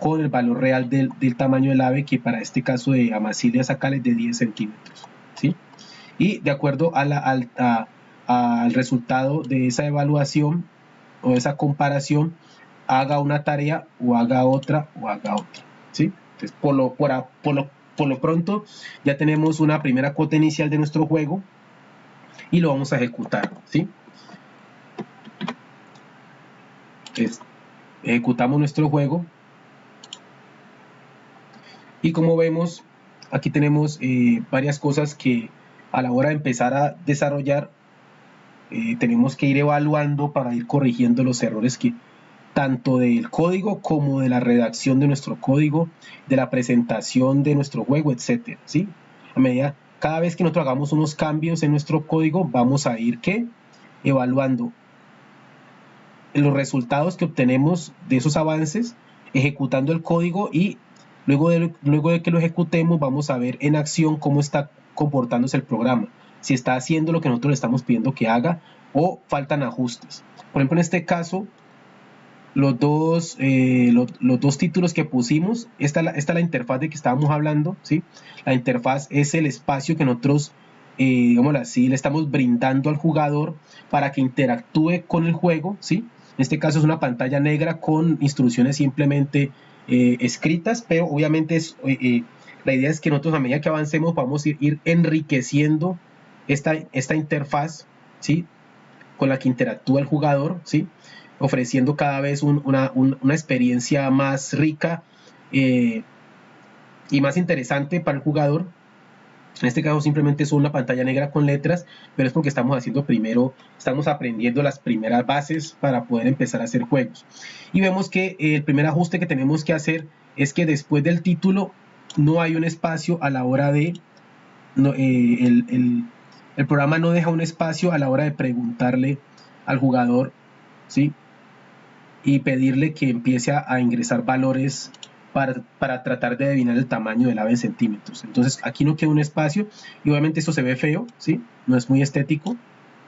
con el valor real del tamaño del ave, que para este caso de Amazilia sacal es de 10 centímetros, ¿sí? Y de acuerdo al resultado de esa evaluación o de esa comparación, haga una tarea o haga otra, ¿sí? Entonces, por lo pronto ya tenemos una primera cuota inicial de nuestro juego y lo vamos a ejecutar, ¿sí? Entonces, ejecutamos nuestro juego y como vemos aquí tenemos varias cosas que a la hora de empezar a desarrollar tenemos que ir evaluando para ir corrigiendo los errores que tanto del código como de la redacción de nuestro código, de la presentación de nuestro juego, etcétera, ¿sí? A medida, cada vez que nosotros hagamos unos cambios en nuestro código, vamos a ir evaluando los resultados que obtenemos de esos avances ejecutando el código y luego de que lo ejecutemos vamos a ver en acción cómo está comportándose el programa, si está haciendo lo que nosotros le estamos pidiendo que haga o faltan ajustes. Por ejemplo, en este caso, los dos títulos que pusimos, esta es la interfaz de que estábamos hablando, ¿sí? La interfaz es el espacio que nosotros, digámoslo así, le estamos brindando al jugador para que interactúe con el juego, ¿sí? En este caso es una pantalla negra con instrucciones simplemente escritas, pero obviamente la idea es que nosotros a medida que avancemos vamos a ir enriqueciendo esta interfaz, ¿sí? Con la que interactúa el jugador, ¿sí? Ofreciendo cada vez una experiencia más rica y más interesante para el jugador. En este caso simplemente es una pantalla negra con letras, pero es porque estamos aprendiendo las primeras bases para poder empezar a hacer juegos. Y vemos que el primer ajuste que tenemos que hacer es que después del título no hay un espacio a la hora de... el programa no deja un espacio a la hora de preguntarle al jugador, ¿sí? Y pedirle que empiece a ingresar valores para tratar de adivinar el tamaño del ave en centímetros. Entonces aquí no queda un espacio y obviamente eso se ve feo, ¿sí? No es muy estético,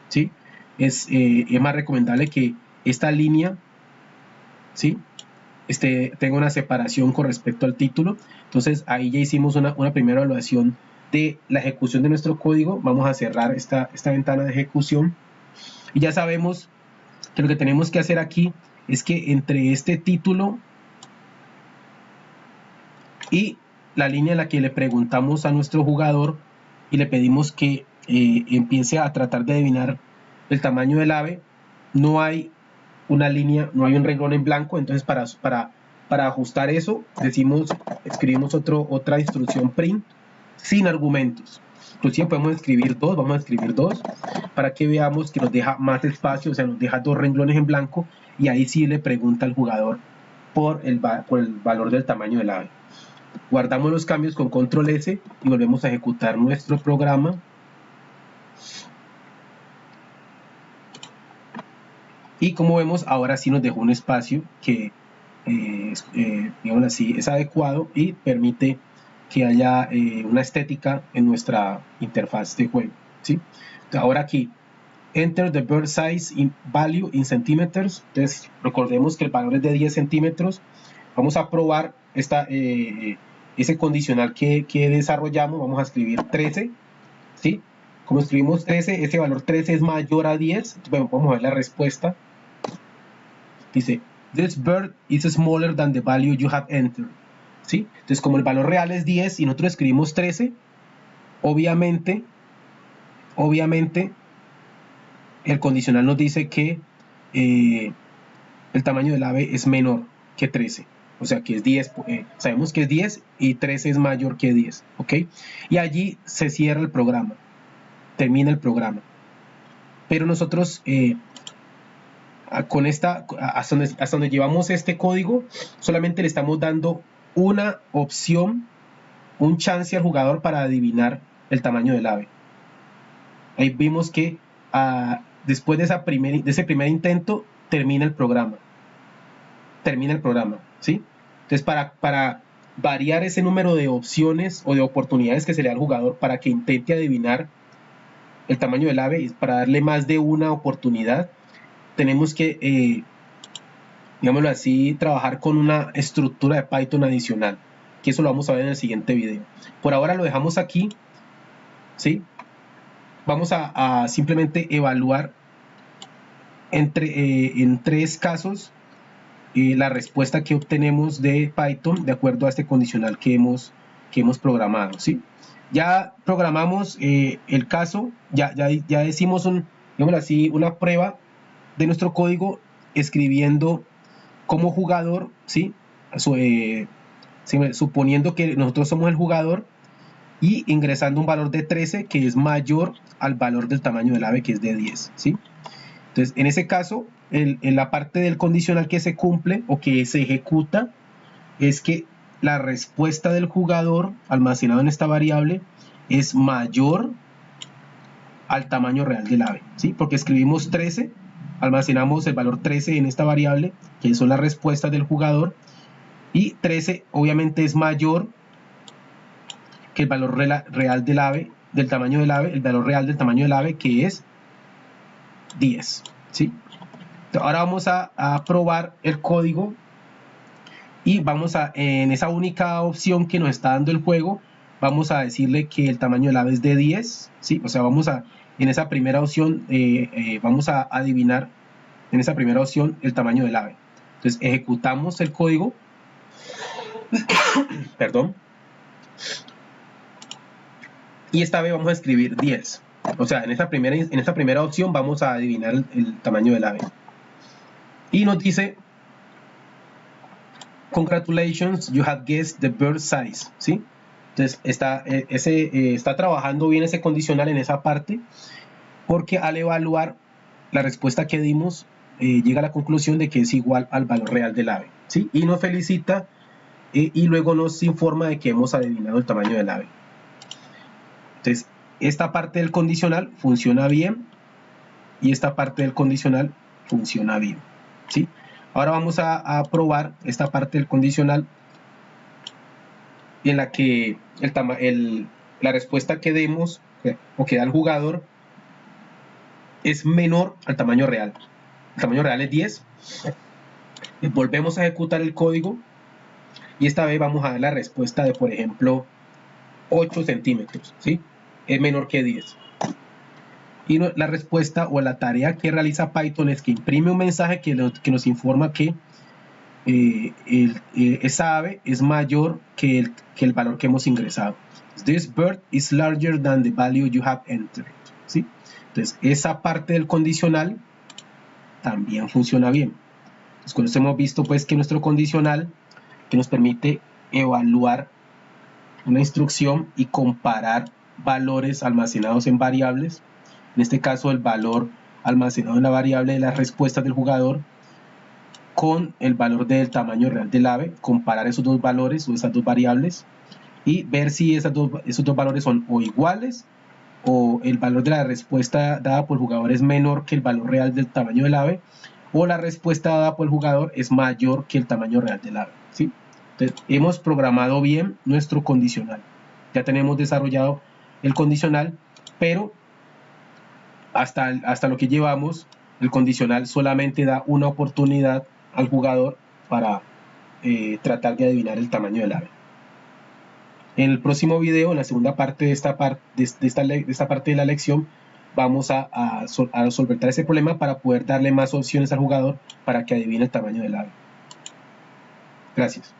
¿sí? Es más recomendable que esta línea, ¿sí? Tenga una separación con respecto al título. Entonces ahí ya hicimos una primera evaluación de la ejecución de nuestro código. Vamos a cerrar esta ventana de ejecución y ya sabemos que lo que tenemos que hacer aquí es que entre este título y la línea en la que le preguntamos a nuestro jugador y le pedimos que empiece a tratar de adivinar el tamaño del ave, no hay una línea, no hay un renglón en blanco. Entonces para ajustar eso escribimos otra instrucción print sin argumentos. Inclusive podemos escribir dos, vamos a escribir dos para que veamos que nos deja más espacio, o sea, nos deja dos renglones en blanco y ahí sí le pregunta al jugador por el valor del tamaño del ave. Guardamos los cambios con control S y volvemos a ejecutar nuestro programa. Y como vemos, ahora sí nos dejó un espacio que, digamos así, es adecuado y permite que haya una estética en nuestra interfaz de juego, ¿sí? Ahora aquí, enter the bird size value in centímetros. Entonces, recordemos que el valor es de 10 centímetros. Vamos a probar ese condicional que desarrollamos. Vamos a escribir 13, ¿sí? Como escribimos 13, ese valor 13 es mayor a 10. Bueno, vamos a ver la respuesta. Dice, this bird is smaller than the value you have entered, ¿sí? Entonces, como el valor real es 10 y nosotros escribimos 13, obviamente, el condicional nos dice que el tamaño del ave es menor que 13. O sea que es 10, sabemos que es 10 y 13 es mayor que 10, ¿ok? Y allí se cierra el programa, termina el programa. Pero nosotros, hasta donde llevamos este código, solamente le estamos dando una opción, un chance al jugador para adivinar el tamaño del ave. Ahí vimos que después de ese primer intento termina el programa. ¿Sí? Entonces, para variar ese número de opciones o de oportunidades que se le da al jugador para que intente adivinar el tamaño del ave, y para darle más de una oportunidad, tenemos que, digámoslo así, trabajar con una estructura de Python adicional, que eso lo vamos a ver en el siguiente video. Por ahora lo dejamos aquí, ¿sí? Vamos a simplemente evaluar en 3 casos la respuesta que obtenemos de Python de acuerdo a este condicional que hemos programado, ¿sí? Ya programamos el caso, ya hicimos digámoslo así, una prueba de nuestro código escribiendo como jugador, ¿sí? Suponiendo que nosotros somos el jugador y ingresando un valor de 13 que es mayor al valor del tamaño del ave, que es de 10, ¿sí? Entonces, en ese caso, en la parte del condicional que se cumple o que se ejecuta es que la respuesta del jugador almacenado en esta variable es mayor al tamaño real del ave, ¿sí? Porque escribimos 13, almacenamos el valor 13 en esta variable, que son las respuestas del jugador, Y 13 obviamente es mayor que el valor real del ave, del tamaño del ave, el valor real del tamaño del ave, que es 10, ¿sí? Ahora vamos a probar el código y vamos a, en esa única opción que nos está dando el juego, vamos a decirle que el tamaño del ave es de 10, ¿sí? O sea, vamos a, en esa primera opción, vamos a adivinar en esa primera opción el tamaño del ave. Entonces ejecutamos el código, perdón, y esta vez vamos a escribir 10. O sea, en esta primera opción vamos a adivinar el tamaño del ave. Y nos dice, congratulations, you have guessed the bird size, ¿sí? Entonces está trabajando bien ese condicional en esa parte, porque al evaluar la respuesta que dimos, llega a la conclusión de que es igual al valor real del ave, ¿sí? Y nos felicita y luego nos informa de que hemos adivinado el tamaño del ave. Entonces, esta parte del condicional funciona bien y esta parte del condicional funciona bien, ¿sí? Ahora vamos a probar esta parte del condicional en la que la respuesta que demos o que da el jugador es menor al tamaño real. El tamaño real es 10. Volvemos a ejecutar el código y esta vez vamos a dar la respuesta de, por ejemplo, 8 centímetros, ¿sí? Es menor que 10. Y la respuesta o la tarea que realiza Python es que imprime un mensaje que nos informa que esa ave es mayor que el valor que hemos ingresado. This bird is larger than the value you have entered, ¿sí? Entonces, esa parte del condicional también funciona bien. Entonces, con esto hemos visto pues que nuestro condicional, que nos permite evaluar una instrucción y comparar valores almacenados en variables, en este caso el valor almacenado en la variable de las respuestas del jugador con el valor del tamaño real del ave, comparar esos dos valores o esas dos variables y ver si esos dos valores son o iguales o el valor de la respuesta dada por el jugador es menor que el valor real del tamaño del ave o la respuesta dada por el jugador es mayor que el tamaño real del ave, ¿sí? Entonces, hemos programado bien nuestro condicional. Ya tenemos desarrollado el condicional, pero hasta lo que llevamos, el condicional solamente da una oportunidad al jugador para tratar de adivinar el tamaño del ave. En el próximo video, en la segunda parte de esta parte de la lección, vamos a solventar ese problema para poder darle más opciones al jugador para que adivine el tamaño del ave. Gracias.